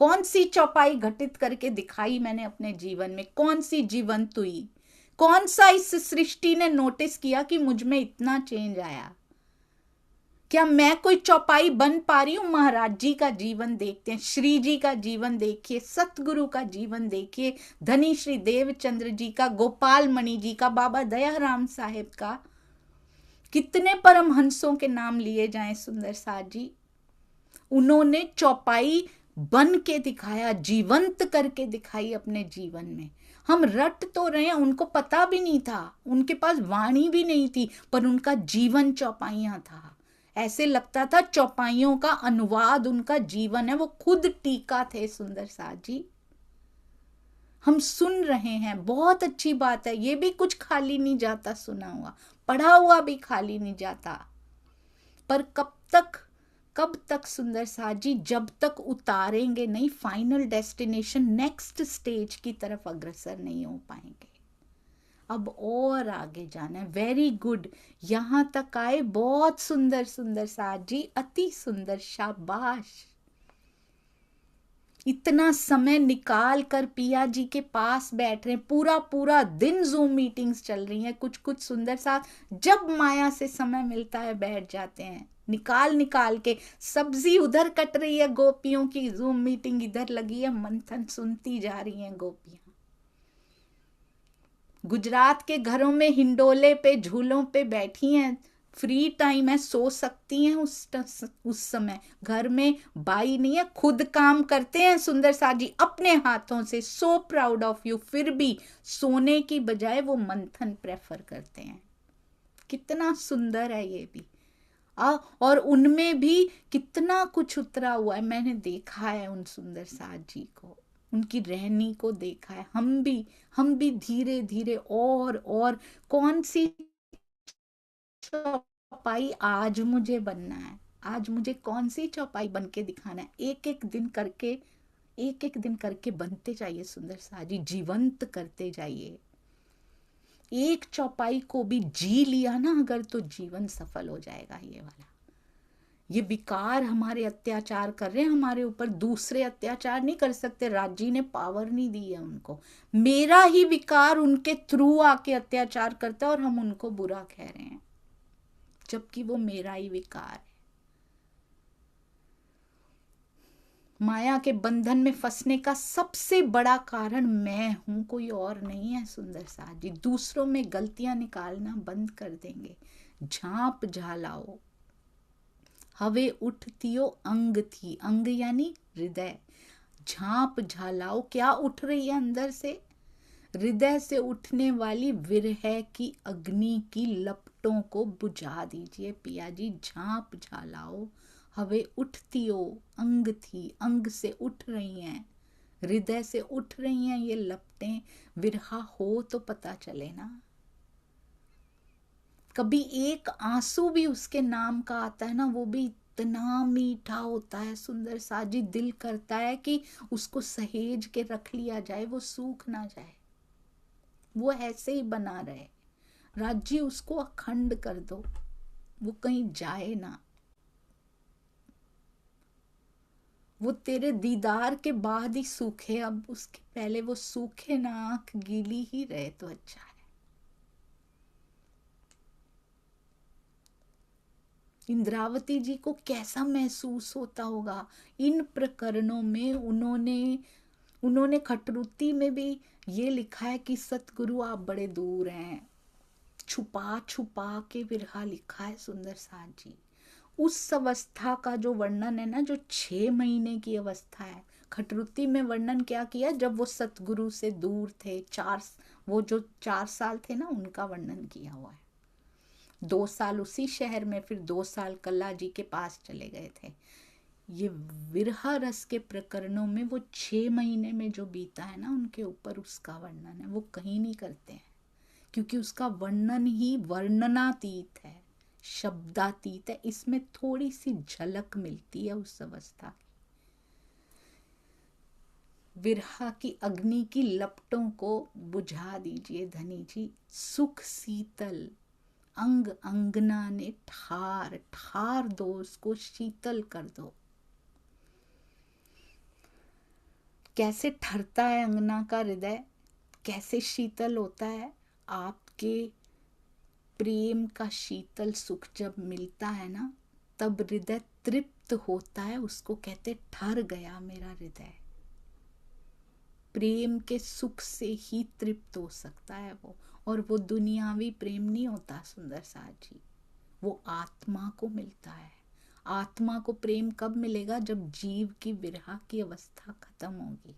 कौन सी चौपाई घटित करके दिखाई मैंने अपने जीवन में? कौन सी जीवंत हुई? कौन सा इस सृष्टि ने नोटिस किया कि मुझ में इतना चेंज आया? क्या मैं कोई चौपाई बन पा रही हूं? महाराज जी का जीवन देखते हैं, श्री जी का जीवन देखिए, सतगुरु का जीवन देखिए, धनी श्री देवचंद्र जी का, गोपाल मणि जी का, बाबा दयाराम साहेब का। कितने परमहंसों के नाम लिए जाएं सुंदर साथ जी। उन्होंने चौपाई बन के दिखाया, जीवंत करके दिखाई अपने जीवन में। हम रट तो रहे हैं, उनको पता भी नहीं था, उनके पास वाणी भी नहीं थी, पर उनका जीवन चौपाइयां था। ऐसे लगता था चौपाइयों का अनुवाद उनका जीवन है, वो खुद टीका थे सुंदर साथ जी। हम सुन रहे हैं, बहुत अच्छी बात है, ये भी कुछ खाली नहीं जाता, सुना हुआ पढ़ा हुआ भी खाली नहीं जाता। पर कब तक सुंदर साथ जी? जब तक उतारेंगे नहीं, फाइनल डेस्टिनेशन नेक्स्ट स्टेज की तरफ अग्रसर नहीं हो पाएंगे। अब और आगे जाना है। वेरी गुड, यहां तक आए, बहुत सुंदर सुंदर साथ जी, अति सुंदर, शाबाश। इतना समय निकाल कर पिया जी के पास बैठ रहे हैं, पूरा पूरा दिन जूम मीटिंग्स चल रही हैं। कुछ कुछ सुंदर साथ जब माया से समय मिलता है बैठ जाते हैं, निकाल के। सब्जी उधर कट रही है गोपियों की, जूम मीटिंग इधर लगी है, मंथन सुनती जा रही हैं गोपियां। गुजरात के घरों में हिंडोले पे, झूलों पे बैठी हैं, फ्री टाइम है, सो सकती हैं उस समय। घर में बाई नहीं है, खुद काम करते हैं सुंदर सा जी अपने हाथों से, सो प्राउड ऑफ यू। फिर भी सोने की बजाय वो मंथन प्रेफर करते हैं। कितना सुंदर है ये भी। और उनमें भी कितना कुछ उतरा हुआ है। मैंने देखा है उन सुंदर साज जी को, उनकी रहनी को देखा है। हम भी धीरे धीरे और कौन सी चौपाई आज मुझे बनना है, आज मुझे कौन सी चौपाई बन के दिखाना है। एक एक दिन करके बनते जाइए सुंदर साजी, जीवंत करते जाइए। एक चौपाई को भी जी लिया ना अगर, तो जीवन सफल हो जाएगा। ये वाला, ये विकार हमारे अत्याचार कर रहे हैं हमारे ऊपर, दूसरे अत्याचार नहीं कर सकते। राज्य ने पावर नहीं दी है उनको। मेरा ही विकार उनके थ्रू आके अत्याचार करता है और हम उनको बुरा कह रहे हैं, जबकि वो मेरा ही विकार है। माया के बंधन में फंसने का सबसे बड़ा कारण मैं हूं, कोई और नहीं है सुंदर साथ जी। दूसरों में गलतियां निकालना बंद कर देंगे। झांप झालाओ, हवे उठतियो अंग थी, अंग यानी हृदय। झांप झालाओ, क्या उठ रही है अंदर से? हृदय से उठने वाली विरह की अग्नि की लपटों को बुझा दीजिए पिया जी। झांप झालाओ, हवे उठतियो अंग थी, अंग से उठ रही हैं, हृदय से उठ रही हैं ये लपटें। विरहा हो तो पता चले ना। कभी एक आंसू भी उसके नाम का आता है ना, वो भी इतना मीठा होता है सुंदर साजी। दिल करता है कि उसको सहेज के रख लिया जाए, वो सूख ना जाए, वो ऐसे ही बना रहे। राज्य उसको अखंड कर दो, वो कहीं जाए ना। वो तेरे दीदार के बाद ही सूखे, अब उसके पहले वो सूखे ना, आंख गीली ही रहे तो अच्छा है। इंद्रावती जी को कैसा महसूस होता होगा इन प्रकरणों में। उन्होंने खटरुती में भी ये लिखा है कि सतगुरु आप बड़े दूर हैं, छुपा छुपा के विरहा लिखा है सुंदर साथ जी। उस अवस्था का जो वर्णन है ना, जो 6 महीने की अवस्था है, खटरुती में वर्णन क्या किया, जब वो सतगुरु से दूर थे। वो जो 4 साल थे ना, उनका वर्णन किया हुआ है। 2 साल उसी शहर में, फिर 2 साल कल्ला जी के पास चले गए थे। ये विरहा रस के प्रकरणों में वो 6 महीने में जो बीता है ना उनके ऊपर, उसका वर्णन है। वो कहीं नहीं करते हैं, क्योंकि उसका वर्णन ही वर्णनातीत है, शब्दातीत है। इसमें थोड़ी सी झलक मिलती है उस अवस्था की। विरहा की अग्नि की लपटों को बुझा दीजिए धनी जी। सुख शीतल अंग अंगना ने ठार ठार दो, उसको शीतल कर दो। कैसे ठरता है अंगना का हृदय, कैसे शीतल होता है? आपके प्रेम का शीतल सुख जब मिलता है ना, तब हृदय तृप्त होता है। उसको कहते ठर गया मेरा हृदय। प्रेम के सुख से ही तृप्त हो सकता है वो, और वो दुनियावी प्रेम नहीं होता सुंदर साथ जी, वो आत्मा को मिलता है। आत्मा को प्रेम कब मिलेगा? जब जीव की विरहा की अवस्था खत्म होगी।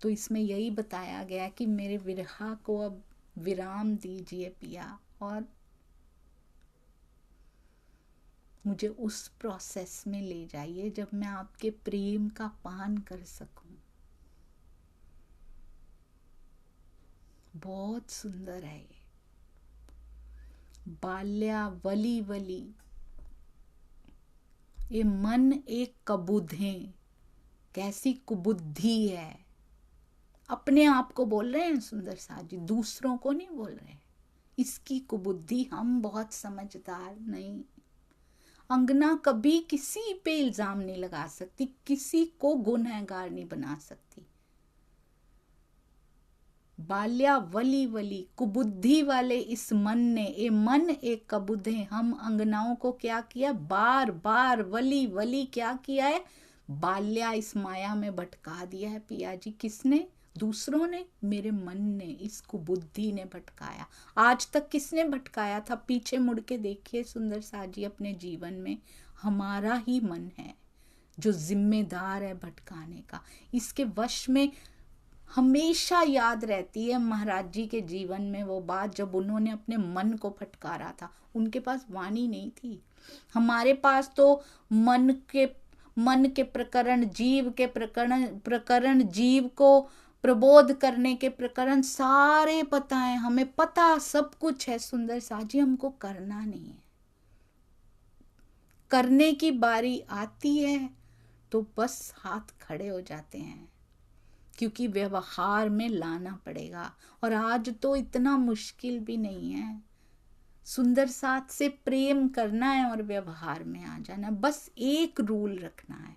तो इसमें यही बताया गया कि मेरे विरहा को अब विराम दीजिए पिया, और मुझे उस प्रोसेस में ले जाइए जब मैं आपके प्रेम का पान कर सकूं। बहुत सुंदर है ये। बाल्यावली वली ये मन एक कबूधें, कैसी कुबुद्धि है। अपने आप को बोल रहे हैं सुंदर साथ जी, दूसरों को नहीं बोल रहे। इसकी कुबुद्धि, हम बहुत समझदार नहीं। अंगना कभी किसी पे इल्जाम नहीं लगा सकती, किसी को गुनहगार नहीं बना सकती। बाल्यावली वली कुबुद्धि वाले इस मन ने, ये मन एक कबूधे, हम अंगनाओं को क्या किया? बार बार वली वली क्या किया है? बाल्या इस माया में भटका दिया है पिया जी। किसने? दूसरों ने, मेरे मन ने, इसको बुद्धि ने भटकाया। आज तक किसने भटकाया था? पीछे मुड़ के देखिए सुंदर साथ जी अपने जीवन में, हमारा ही मन है जो जिम्मेदार है भटकाने का। इसके वश में हमेशा याद रहती है महाराज जी के जीवन में वो बात, जब उन्होंने अपने मन को फटकारा था। उनके पास वाणी नहीं थी। हमारे पास तो मन के प्रकरण, जीव के प्रकरण जीव को प्रबोध करने के प्रकरण सारे पता है, हमें पता सब कुछ है सुंदर साजी, हमको करना नहीं है। करने की बारी आती है तो बस हाथ खड़े हो जाते हैं, क्योंकि व्यवहार में लाना पड़ेगा। और आज तो इतना मुश्किल भी नहीं है, सुंदर साथ से प्रेम करना है और व्यवहार में आ जाना। बस एक रूल रखना है,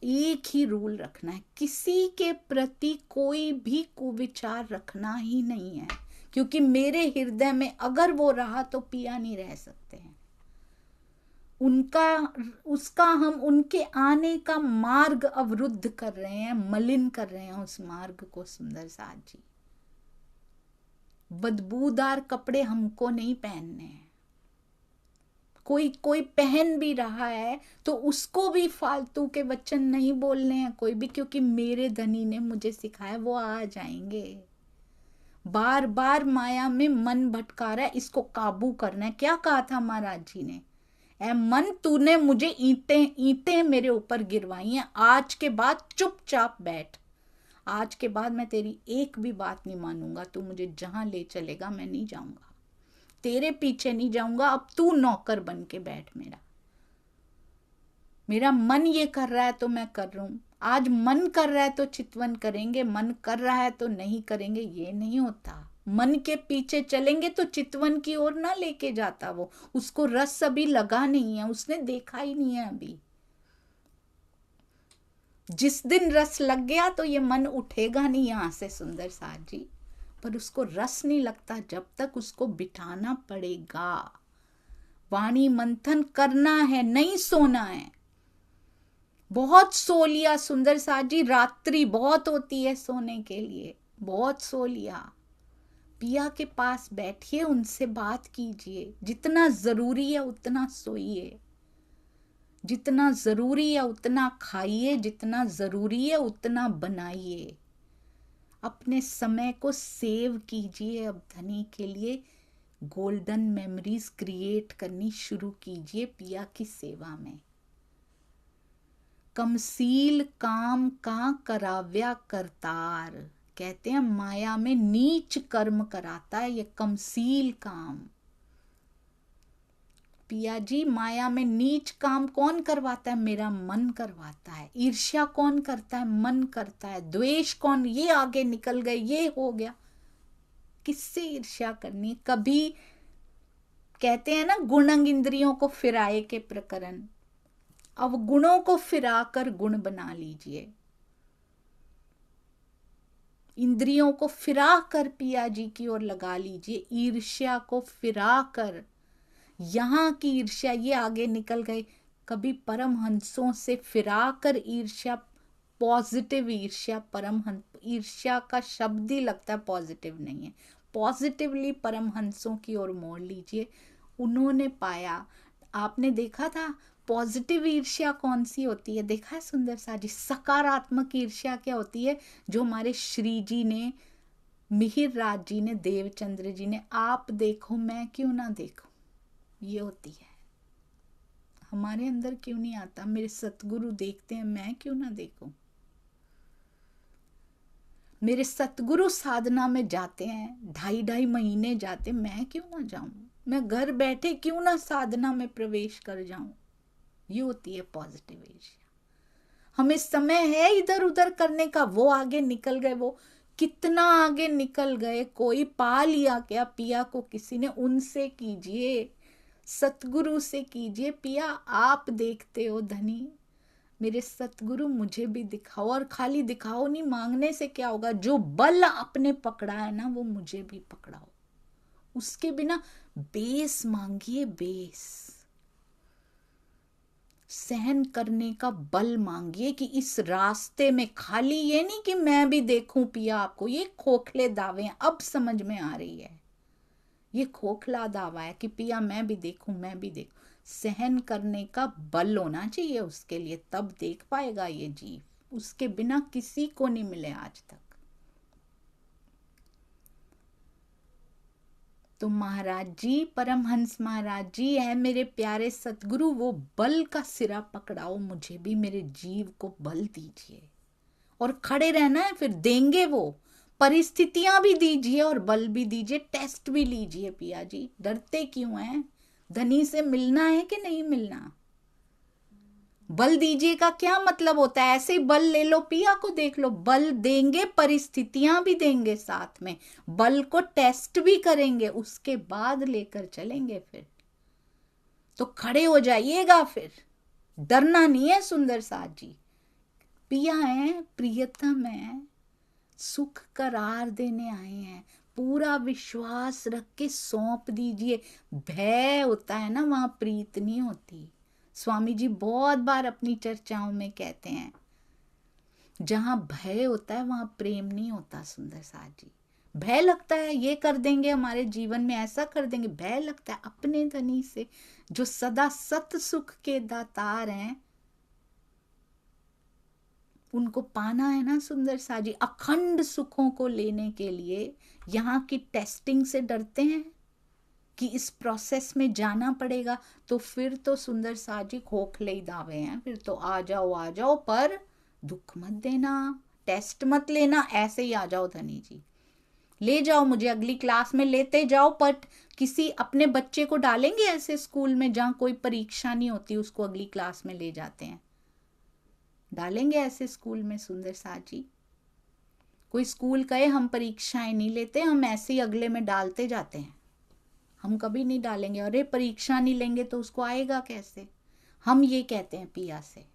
एक ही रूल रखना है, किसी के प्रति कोई भी कुविचार रखना ही नहीं है, क्योंकि मेरे हृदय में अगर वो रहा तो पिया नहीं रह सकते हैं। हम उनके आने का मार्ग अवरुद्ध कर रहे हैं, मलिन कर रहे हैं उस मार्ग को सुंदर साथ जी। बदबूदार कपड़े हमको नहीं पहनने हैं। कोई पहन भी रहा है तो उसको भी फालतू के वचन नहीं बोलने हैं कोई भी, क्योंकि मेरे धनी ने मुझे सिखाया, वो आ जाएंगे। बार बार माया में मन भटका रहा है, इसको काबू करना है। क्या कहा था महाराज जी ने? ऐ मन, तूने मुझे ईंटें मेरे ऊपर गिरवाई हैं, आज के बाद चुपचाप बैठ। आज के बाद मैं तेरी एक भी बात नहीं मानूंगा, तू मुझे जहां ले चलेगा मैं नहीं जाऊंगा, तेरे पीछे नहीं जाऊंगा, अब तू नौकर बन के बैठ। मेरा मन ये कर रहा है तो मैं कर रहा हूं। आज मन कर रहा है तो चितवन करेंगे, मन कर रहा है तो नहीं करेंगे, ये नहीं होता। मन के पीछे चलेंगे तो चितवन की ओर ना लेके जाता वो, उसको रस अभी लगा नहीं है, उसने देखा ही नहीं है अभी। जिस दिन रस लग गया तो ये मन उठेगा नहीं यहां से सुंदर साथ जी, पर उसको रस नहीं लगता जब तक उसको बिठाना पड़ेगा। वाणी मंथन करना है, नहीं सोना है। बहुत सो लिया सुंदर साथ जी, रात्रि बहुत होती है सोने के लिए, बहुत सो लिया। पिया के पास बैठिए, उनसे बात कीजिए, जितना जरूरी है उतना सोइए, जितना जरूरी है उतना खाइए, जितना जरूरी है उतना बनाइए। अपने समय को सेव कीजिए। अब धनी के लिए गोल्डन मेमोरीज क्रिएट करनी शुरू कीजिए पिया की सेवा में। कमसील काम का कराव्या करतार, कहते हैं माया में नीच कर्म कराता है ये कमसील काम। पिया जी, माया में नीच काम कौन करवाता है? मेरा मन करवाता है। ईर्ष्या कौन करता है? मन करता है। द्वेष कौन? ये आगे निकल गए, ये हो गया। किससे ईर्ष्या करनी? कभी कहते हैं ना गुणंग इंद्रियों को फिराए के प्रकरण, अब गुणों को फिराकर गुण बना लीजिए। इंद्रियों को फिरा कर पिया जी की ओर लगा लीजिए, ईर्ष्या को फिरा कर। यहां की ईर्ष्या, ये आगे निकल गए। कभी परमहंसों से फिरा कर ईर्ष्या, पॉजिटिव ईर्ष्या, परमहंस, ईर्ष्या का शब्द ही लगता है पॉजिटिव नहीं है, पॉजिटिवली परमहंसों की ओर मोड़ लीजिए। उन्होंने पाया, आपने देखा था पॉजिटिव ईर्ष्या कौन सी होती है? देखा है सुंदर सा जी? सकारात्मक ईर्ष्या क्या होती है? जो हमारे श्री जी ने, मिहिर राज जी ने, देवचंद्र जी ने, आप देखो मैं क्यों ना देखूं, ये होती है। हमारे अंदर क्यों नहीं आता? मेरे सतगुरु देखते हैं, मैं क्यों ना देखूं? मेरे सतगुरु साधना में जाते हैं, 2.5 महीने जाते, मैं क्यों ना जाऊं? मैं घर बैठे क्यों ना साधना में प्रवेश कर जाऊं? ये होती है पॉजिटिव ईर्ष्या। हमें समय है इधर उधर करने का, वो आगे निकल गए, वो कितना आगे निकल गए। कोई पा लिया क्या पिया को किसी ने? उनसे कीजिए, सतगुरु से कीजिए। पिया आप देखते हो धनी, मेरे सतगुरु मुझे भी दिखाओ। और खाली दिखाओ नहीं, मांगने से क्या होगा? जो बल आपने पकड़ा है ना, वो मुझे भी पकड़ाओ। उसके बिना बेस मांगिए, बेस। सहन करने का बल मांगिए कि इस रास्ते में, खाली ये नहीं कि मैं भी देखूं पिया आपको, ये खोखले दावे हैं, अब समझ में आ रही है, ये खोखला दावा है कि पिया मैं भी देखूं, मैं भी देखूं। सहन करने का बल होना चाहिए उसके लिए, तब देख पाएगा ये जीव, उसके बिना किसी को नहीं मिले आज तक। तो महाराज जी, परमहंस महाराज जी है मेरे प्यारे सतगुरु, वो बल का सिरा पकड़ाओ, मुझे भी मेरे जीव को बल दीजिए। और खड़े रहना है, फिर देंगे वो, परिस्थितियां भी दीजिए और बल भी दीजिए, टेस्ट भी लीजिए पिया जी, डरते क्यों हैं? धनी से मिलना है कि नहीं मिलना? बल दीजिए का क्या मतलब होता है? ऐसे ही बल ले लो, पिया को देख लो, बल देंगे, परिस्थितियां भी देंगे साथ में, बल को टेस्ट भी करेंगे, उसके बाद लेकर चलेंगे फिर। तो खड़े हो जाइएगा, फिर डरना नहीं है सुंदर साथ जी। पिया है, प्रियतम है, सुख करार देने आए हैं, पूरा विश्वास रख के सौंप दीजिए। भय होता है ना, वहां प्रीत नहीं होती। स्वामी जी बहुत बार अपनी चर्चाओं में कहते हैं, जहां भय होता है वहां प्रेम नहीं होता। सुंदर साथ जी, भय लगता है ये कर देंगे हमारे जीवन में, ऐसा कर देंगे, भय लगता है अपने धनी से जो सदा सत सुख के दातार हैं, उनको पाना है ना। सुंदर सा जी, अखंड सुखों को लेने के लिए यहाँ की टेस्टिंग से डरते हैं कि इस प्रोसेस में जाना पड़ेगा, तो फिर तो सुंदर सा जी खोखले ही दावे हैं, फिर तो आ जाओ, पर दुख मत देना, टेस्ट मत लेना, ऐसे ही आ जाओ धनी जी, ले जाओ मुझे अगली क्लास में लेते जाओ। पर किसी अपने बच्चे को डालेंगे ऐसे स्कूल में जहां कोई परीक्षा नहीं होती, उसको अगली क्लास में ले जाते हैं? डालेंगे ऐसे स्कूल में सुंदर साथ जी? कोई स्कूल कहे हम परीक्षाएं नहीं लेते, हम ऐसे ही अगले में डालते जाते हैं, हम कभी नहीं डालेंगे। अरे परीक्षा नहीं लेंगे तो उसको आएगा कैसे? हम ये कहते हैं पिया से,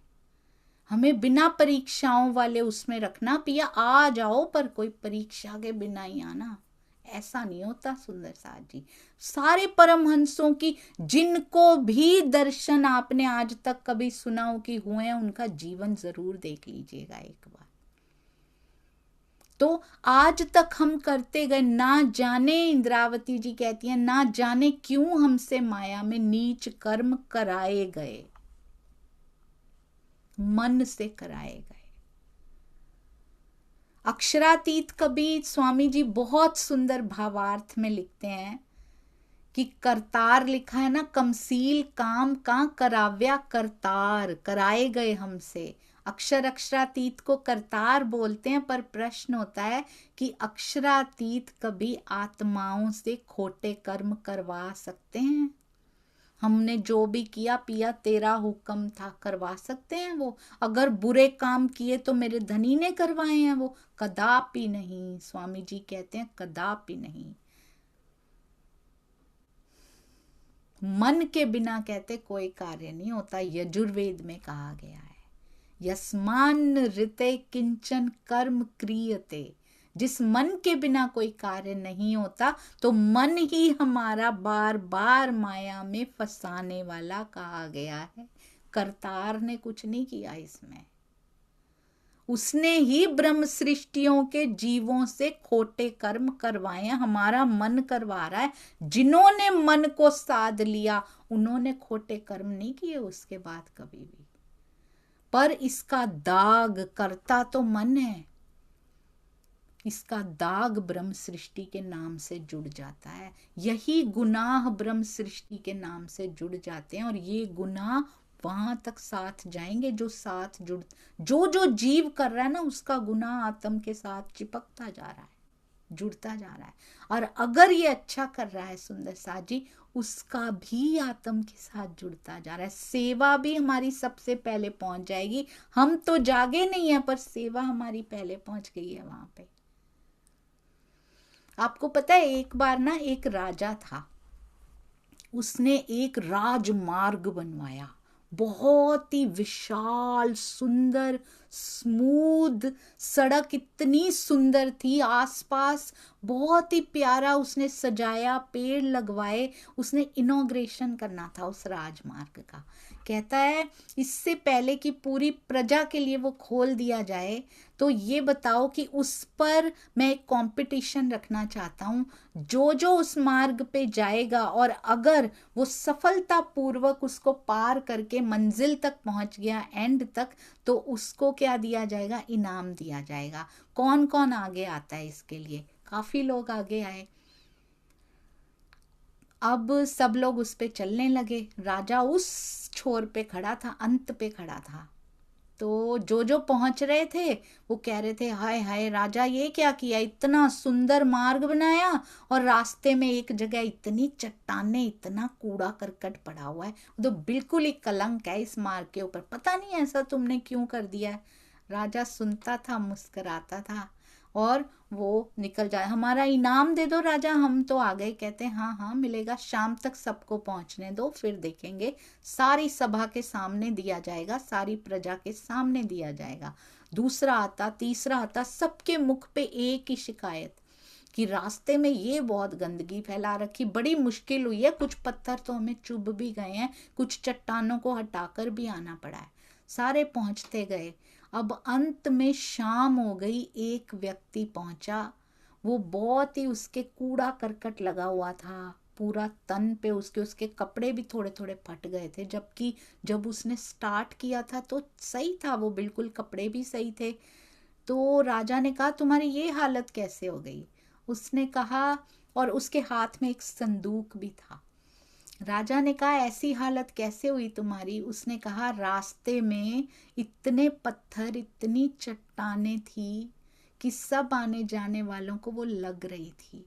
हमें बिना परीक्षाओं वाले उसमें रखना, पिया आ जाओ पर कोई परीक्षा के बिना ही आना, ऐसा नहीं होता। सुंदर साथ जी, सारे परमहंसों की जिनको भी दर्शन आपने आज तक कभी सुना हो कि हुए हैं, उनका जीवन जरूर देख लीजिएगा एक बार। तो आज तक हम करते गए, ना जाने, इंद्रावती जी कहती हैं, ना जाने क्यों हमसे माया में नीच कर्म कराए गए, मन से कराए गए। अक्षरातीत कबीर स्वामी जी बहुत सुंदर भावार्थ में लिखते हैं कि करतार लिखा है ना, कमसील काम का कराव्या करतार, कराए गए हमसे। अक्षरातीत को करतार बोलते हैं, पर प्रश्न होता है कि अक्षरातीत कभी आत्माओं से खोटे कर्म करवा सकते हैं? हमने जो भी किया पिया तेरा हुक्म था, करवा सकते हैं वो? अगर बुरे काम किए तो मेरे धनी ने करवाए हैं वो? कदापि नहीं। स्वामी जी कहते हैं कदापि नहीं। मन के बिना कहते कोई कार्य नहीं होता, यजुर्वेद में कहा गया है, यस्मान ऋते किंचन कर्म क्रियते। जिस मन के बिना कोई कार्य नहीं होता, तो मन ही हमारा बार बार माया में फंसाने वाला कहा गया है। करतार ने कुछ नहीं किया इसमें, उसने ही ब्रह्म सृष्टियों के जीवों से खोटे कर्म करवाए हैं, हमारा मन करवा रहा है। जिन्होंने मन को साध लिया उन्होंने खोटे कर्म नहीं किए उसके बाद कभी भी, पर इसका दाग करता तो मन है, इसका दाग ब्रह्म सृष्टि के नाम से जुड़ जाता है। यही गुनाह ब्रह्म सृष्टि के नाम से जुड़ जाते हैं, और ये गुनाह वहां तक साथ जाएंगे जो साथ जुड़, जो जीव कर रहा है ना, उसका गुनाह आत्म के साथ चिपकता जा रहा है, जुड़ता जा रहा है। और अगर ये अच्छा कर रहा है सुंदर साथ जी, उसका भी आत्म के साथ जुड़ता जा रहा है। सेवा भी हमारी सबसे पहले पहुंच जाएगी। हम तो जागे नहीं है, पर सेवा हमारी पहले पहुंच गई है वहां पे। आपको पता है, एक बार ना एक राजा था, उसने एक राजमार्ग बनवाया, बहुत ही विशाल सुंदर स्मूथ सड़क, इतनी सुंदर थी, आसपास बहुत ही प्यारा उसने सजाया, पेड़ लगवाए, उसने इनॉग्रेशन करना था उस राजमार्ग का। कहता है इससे पहले कि पूरी प्रजा के लिए वो खोल दिया जाए, तो ये बताओ कि उस पर मैं एक कंपटीशन रखना चाहता हूँ। जो जो उस मार्ग पे जाएगा और अगर वो सफलतापूर्वक उसको पार करके मंजिल तक पहुंच गया, एंड तक, तो उसको क्या दिया जाएगा? इनाम दिया जाएगा। कौन कौन आगे आता है इसके लिए? काफी लोग आगे आए। अब सब लोग उस पे चलने लगे। राजा उस छोर पे खड़ा था, अंत पे खड़ा था। तो जो जो पहुंच रहे थे वो कह रहे थे, हाय हाय राजा ये क्या किया, इतना सुंदर मार्ग बनाया और रास्ते में एक जगह इतनी चट्टाने, इतना कूड़ा करकट पड़ा हुआ है, तो बिल्कुल ही कलंक है इस मार्ग के ऊपर, पता नहीं ऐसा तुमने क्यों कर दिया है। राजा सुनता था, मुस्कुराता था और वो निकल जाए। हमारा इनाम दे दो राजा, हम तो आ गए। कहते हाँ हाँ मिलेगा, शाम तक सबको पहुंचने दो, फिर देखेंगे। सारी सभा के सामने दिया जाएगा, सारी प्रजा के सामने दिया जाएगा। दूसरा आता, तीसरा आता, सबके मुख पे एक ही शिकायत कि रास्ते में ये बहुत गंदगी फैला रखी, बड़ी मुश्किल हुई है, कुछ पत्थर तो हमें चुभ भी गए हैं, कुछ चट्टानों को हटाकर भी आना पड़ा है। सारे पहुंचते गए। अब अंत में शाम हो गई, एक व्यक्ति पहुंचा। वो बहुत ही, उसके कूड़ा करकट लगा हुआ था पूरा तन पे, उसके कपड़े भी थोड़े थोड़े फट गए थे, जबकि जब उसने स्टार्ट किया था तो सही था, वो बिल्कुल कपड़े भी सही थे। तो राजा ने कहा तुम्हारी ये हालत कैसे हो गई? उसने कहा, और उसके हाथ में एक संदूक भी था। राजा ने कहा ऐसी हालत कैसे हुई तुम्हारी? उसने कहा रास्ते में इतने पत्थर, इतनी चट्टाने थी कि सब आने जाने वालों को वो लग रही थी।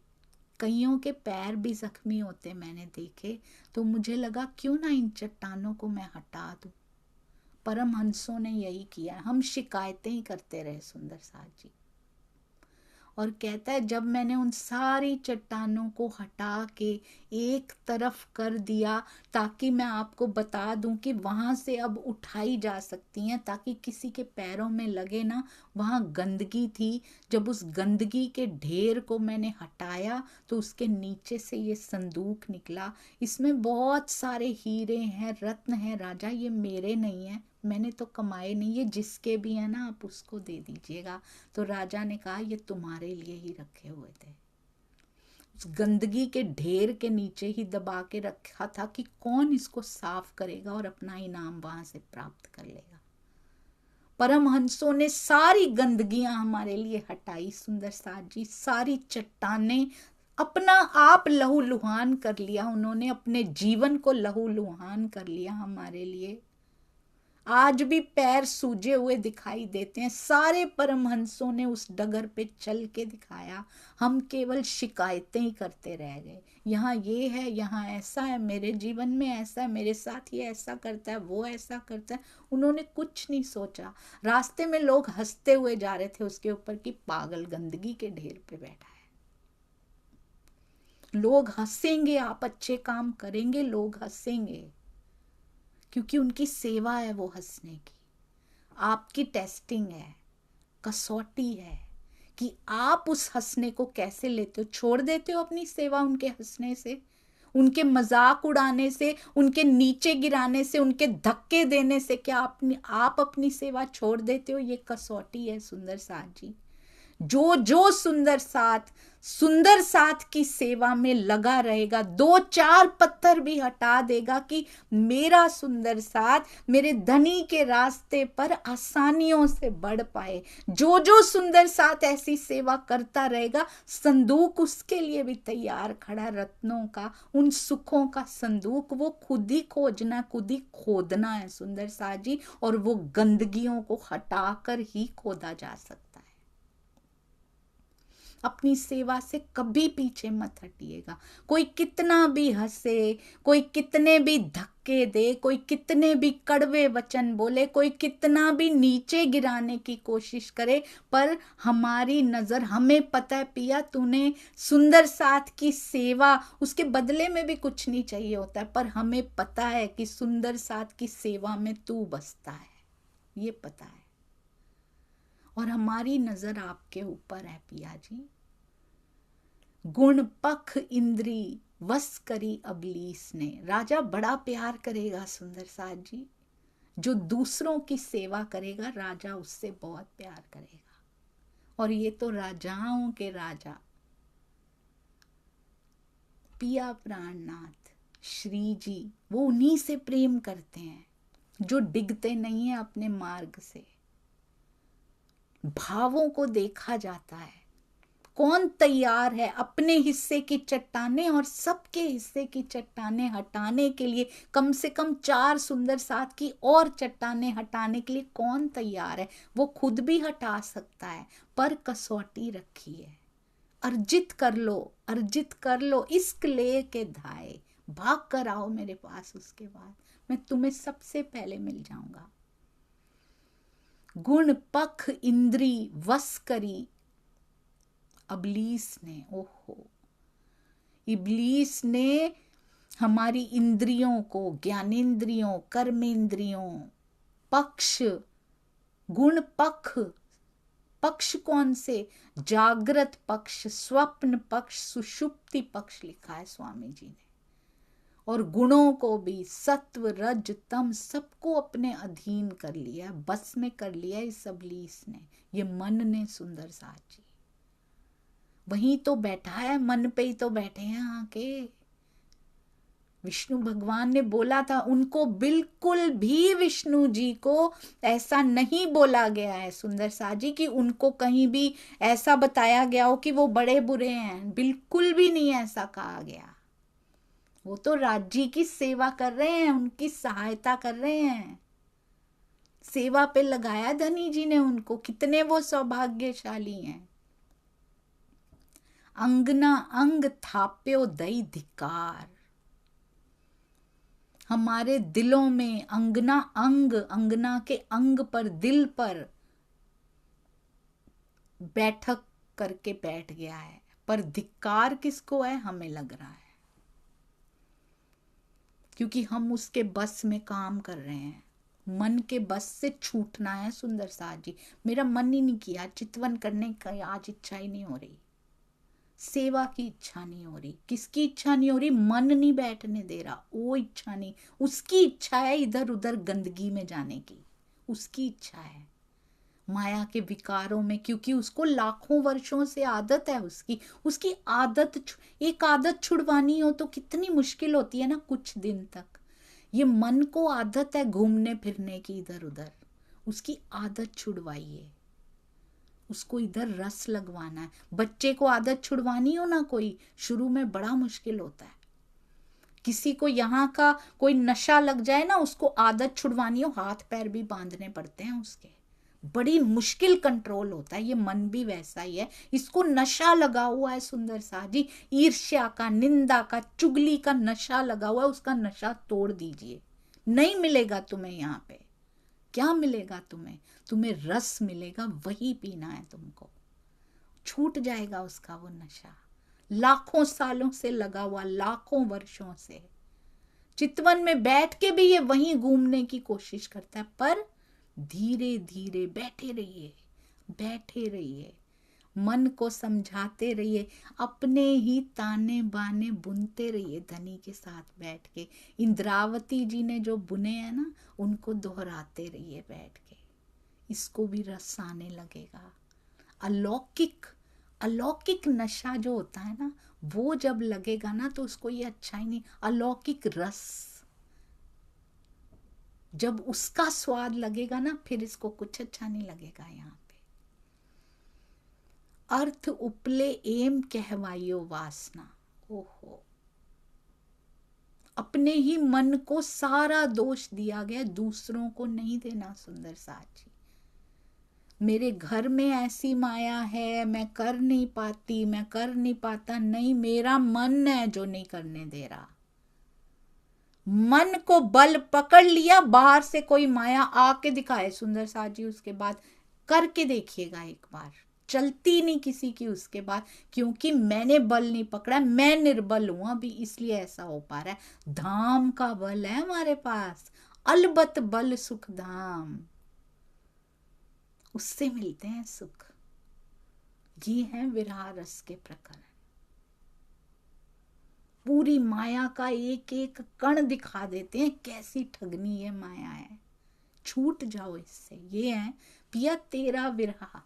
कईयों के पैर भी जख्मी होते मैंने देखे, तो मुझे लगा क्यों ना इन चट्टानों को मैं हटा दूं। परमहंसों ने यही किया। हम शिकायतें ही करते रहे सुंदर साथ जी। और कहता है जब मैंने उन सारी चट्टानों को हटा के एक तरफ कर दिया, ताकि मैं आपको बता दूं कि वहां से अब उठाई जा सकती हैं, ताकि किसी के पैरों में लगे ना, वहां गंदगी थी। जब उस गंदगी के ढेर को मैंने हटाया तो उसके नीचे से ये संदूक निकला। इसमें बहुत सारे हीरे हैं, रत्न हैं। राजा ये मेरे नहीं है, मैंने तो कमाए नहीं, ये जिसके भी है ना आप उसको दे दीजिएगा। तो राजा ने कहा ये तुम्हारे लिए ही रखे हुए थे। उस गंदगी के ढेर के नीचे ही दबा के रखा था कि कौन इसको साफ करेगा और अपना इनाम वहां से प्राप्त कर लेगा। परमहंसों ने सारी गंदगियां हमारे लिए हटाई सुंदर साथ जी, सारी चट्टाने अपना आप लहूलुहान कर लिया उन्होंने, अपने जीवन को लहूलुहान कर लिया हमारे लिए। आज भी पैर सूजे हुए दिखाई देते हैं। सारे परमहंसों ने उस डगर पे चल के दिखाया, हम केवल शिकायतें ही करते रह गए। यहाँ ये है, यहाँ ऐसा है, मेरे जीवन में ऐसा है, मेरे साथ ये ऐसा करता है, वो ऐसा करता है। उन्होंने कुछ नहीं सोचा। रास्ते में लोग हंसते हुए जा रहे थे उसके ऊपर कि पागल गंदगी के ढेर पे बैठा है। लोग हंसेंगे, आप अच्छे काम करेंगे, लोग हंसेंगे, क्योंकि उनकी सेवा है वो हंसने की। आपकी टेस्टिंग है, कसौटी है कि आप उस हंसने को कैसे लेते हो। छोड़ देते हो अपनी सेवा उनके हंसने से, उनके मजाक उड़ाने से, उनके नीचे गिराने से, उनके धक्के देने से क्या आप अपनी सेवा छोड़ देते हो? ये कसौटी है सुंदर साथ जी। जो जो सुंदर साथ की सेवा में लगा रहेगा, दो चार पत्थर भी हटा देगा कि मेरा सुंदर साथ मेरे धनी के रास्ते पर आसानियों से बढ़ पाए। जो जो सुंदर साथ ऐसी सेवा करता रहेगा, संदूक उसके लिए भी तैयार खड़ा, रत्नों का, उन सुखों का संदूक। वो खुद ही खोजना, खुद ही खोदना है सुंदर साथ जी, और वो गंदगियों को हटाकर ही खोदा जा सकता है। अपनी सेवा से कभी पीछे मत हटिएगा। कोई कितना भी हंसे, कोई कितने भी धक्के दे, कोई कितने भी कड़वे वचन बोले, कोई कितना भी नीचे गिराने की कोशिश करे, पर हमारी नजर, हमें पता है पिया तूने सुंदर साथ की सेवा, उसके बदले में भी कुछ नहीं चाहिए होता है, पर हमें पता है कि सुंदर साथ की सेवा में तू बसता है, ये पता है। और हमारी नजर आपके ऊपर है पिया जी। गुण पख इंद्री वश करी अबलीस ने। राजा बड़ा प्यार करेगा सुंदर साज जी, जो दूसरों की सेवा करेगा राजा उससे बहुत प्यार करेगा। और ये तो राजाओं के राजा पिया प्राणनाथ श्री जी, वो उन्हीं से प्रेम करते हैं जो डिगते नहीं है अपने मार्ग से। भावों को देखा जाता है, कौन तैयार है अपने हिस्से की चट्टाने और सबके हिस्से की चट्टाने हटाने के लिए, कम से कम 4 सुंदर साथ की और चट्टाने हटाने के लिए कौन तैयार है। वो खुद भी हटा सकता है, पर कसौटी रखी है। अर्जित कर लो इश्क ले के धाए, भाग कर आओ मेरे पास, उसके बाद मैं तुम्हें सबसे पहले मिल जाऊंगा। गुण पख इंद्री वश करी अबलीस ने। ओहो, इबलीस ने हमारी इंद्रियों को, ज्ञानेंद्रियों, कर्मेंद्रियों, पक्ष, गुण पक्ष, पक्ष कौन से, जागृत पक्ष, स्वप्न पक्ष, सुषुप्ति पक्ष लिखा है स्वामी जी ने। और गुणों को भी सत्व रज तम सबको अपने अधीन कर लिया, बस में कर लिया इस अबलीस ने, ये मन ने सुंदर साथ जी। वहीं तो बैठा है, मन पे ही तो बैठे हैं आके। विष्णु भगवान ने बोला था उनको, बिल्कुल भी विष्णु जी को ऐसा नहीं बोला गया है सुंदर साथ जी कि उनको कहीं भी ऐसा बताया गया हो कि वो बड़े बुरे हैं, बिल्कुल भी नहीं ऐसा कहा गया। वो तो राज्य की सेवा कर रहे हैं, उनकी सहायता कर रहे हैं, सेवा पे लगाया धनी जी ने उनको, कितने वो सौभाग्यशाली हैं। अंगना अंग थाप्यो दई धिकार, हमारे दिलों में अंगना अंग, अंगना के अंग पर, दिल पर बैठक करके बैठ गया है, पर धिक्कार किसको है, हमें लग रहा है, क्योंकि हम उसके बस में काम कर रहे हैं। मन के बस से छूटना है सुंदर साथ जी। मेरा मन ही नहीं किया, चितवन करने का आज इच्छा ही नहीं हो रही, सेवा की इच्छा नहीं हो रही। किसकी इच्छा नहीं हो रही, मन नहीं बैठने दे रहा, वो इच्छा नहीं, उसकी इच्छा है इधर उधर गंदगी में जाने की, उसकी इच्छा है माया के विकारों में, क्योंकि उसको लाखों वर्षों से आदत है उसकी आदत, एक आदत छुड़वानी हो तो कितनी मुश्किल होती है ना, कुछ दिन तक। ये मन को आदत है घूमने फिरने की इधर उधर, उसकी आदत छुड़वाइए, उसको इधर रस लगवाना है। बच्चे को आदत छुड़वानी हो ना कोई, शुरू में बड़ा मुश्किल होता है। किसी को यहाँ का कोई नशा लग जाए ना, उसको आदत छुड़वानी हो, हाथ पैर भी बांधने पड़ते हैं उसके, बड़ी मुश्किल कंट्रोल होता है। ये मन भी वैसा ही है, इसको नशा लगा हुआ है सुंदर साथ जी, ईर्ष्या का, निंदा का, चुगली का नशा लगा हुआ है, उसका नशा तोड़ दीजिए। नहीं मिलेगा तुम्हें यहाँ पे, क्या मिलेगा तुम्हें, तुम्हें रस मिलेगा, वही पीना है तुमको, छूट जाएगा उसका वो नशा, लाखों सालों से लगा हुआ, लाखों वर्षों से। चितवन में बैठ के भी ये वहीं घूमने की कोशिश करता है, पर धीरे धीरे बैठे रहिए, बैठे रहिए, मन को समझाते रहिए, अपने ही ताने बाने बुनते रहिए धनी के साथ बैठ के। इंद्रावती जी ने जो बुने हैं ना, उनको दोहराते रहिए बैठ के, इसको भी रस आने लगेगा। अलौकिक अलौकिक नशा जो होता है ना, वो जब लगेगा ना तो उसको ये अच्छा ही नहीं, अलौकिक रस जब उसका स्वाद लगेगा ना, फिर इसको कुछ अच्छा नहीं लगेगा। यहाँ पे अर्थ उपले एम कहवाइयो वासना। ओहो, अपने ही मन को सारा दोष दिया गया, दूसरों को नहीं देना सुंदर साथ जी। मेरे घर में ऐसी माया है, मैं कर नहीं पाती, मैं कर नहीं पाता, नहीं, मेरा मन है जो नहीं करने दे रहा। मन को बल पकड़ लिया, बाहर से कोई माया आके दिखाए सुंदर साथ जी, उसके बाद करके देखिएगा एक बार, चलती नहीं किसी की उसके बाद, क्योंकि मैंने बल नहीं पकड़ा, मैं निर्बल हूं अभी, इसलिए ऐसा हो पा रहा है। धाम का बल है हमारे पास, अलबत बल सुख धाम, उससे मिलते हैं सुख। ये है विरह रस के प्रकरण। पूरी माया का एक एक कण दिखा देते हैं, कैसी ठगनी ये माया है, छूट जाओ इससे। ये है पिया तेरा विरहा,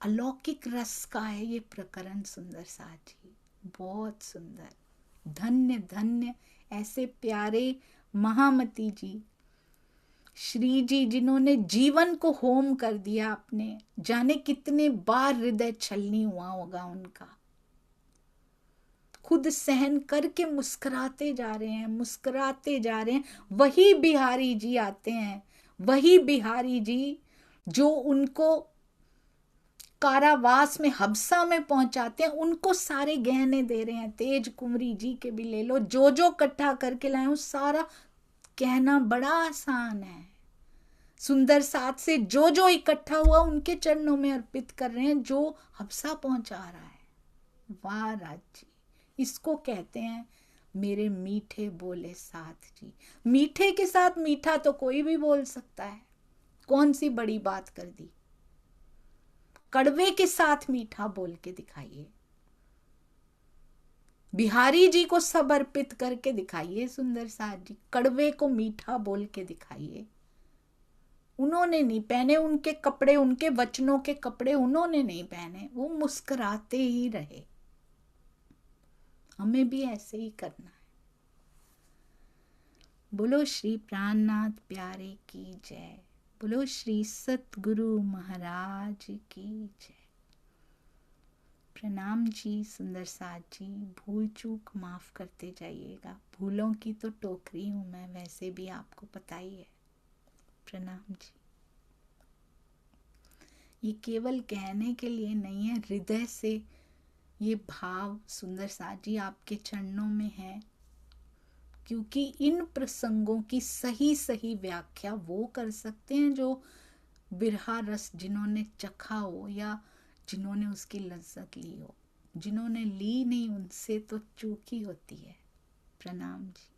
अलौकिक रस का है ये प्रकरण सुंदर साथ जी, बहुत सुंदर। धन्य धन्य ऐसे प्यारे महामती जी, श्री जी, जिन्होंने जीवन को होम कर दिया अपने, जाने कितने बार हृदय छलनी हुआ होगा उनका, खुद सहन करके मुस्कुराते जा रहे हैं, मुस्कुराते जा रहे हैं। वही बिहारी जी आते हैं, वही बिहारी जी जो उनको कारावास में, हबसा में पहुंचाते हैं, उनको सारे गहने दे रहे हैं। तेज कुंवरी जी के भी ले लो, जो जो इकट्ठा करके लाए हो, सारा कहना बड़ा आसान है। सुंदर साथ से जो जो इकट्ठा हुआ उनके चरणों में अर्पित कर रहे हैं, जो हबसा पहुंचा रहा है। वाह राज जी, इसको कहते हैं मेरे मीठे बोले साथ जी। मीठे के साथ मीठा तो कोई भी बोल सकता है, कौन सी बड़ी बात कर दी। कड़वे के साथ मीठा बोल के दिखाइए, बिहारी जी को सब अर्पित करके दिखाइए सुंदर साथ जी, कड़वे को मीठा बोल के दिखाइए। उन्होंने नहीं पहने उनके कपड़े, उनके वचनों के कपड़े उन्होंने नहीं पहने, वो मुस्कुराते ही रहे। हमें भी ऐसे ही करना है। बोलो श्री प्राणनाथ प्यारे की जय, बोलो श्री सतगुरु महाराज की जय। प्रणाम जी सुंदर साथ जी, भूल चूक माफ करते जाइएगा, भूलों की तो टोकरी हूं मैं, वैसे भी आपको पता ही है। प्रणाम जी। ये केवल कहने के लिए नहीं है, हृदय से ये भाव सुंदर साथ जी आपके चरणों में है, क्योंकि इन प्रसंगों की सही सही व्याख्या वो कर सकते हैं जो बिरहा रस जिन्होंने चखा हो, या जिन्होंने उसकी लज्जत ली हो। जिन्होंने ली नहीं उनसे तो चूक ही होती है। प्रणाम जी।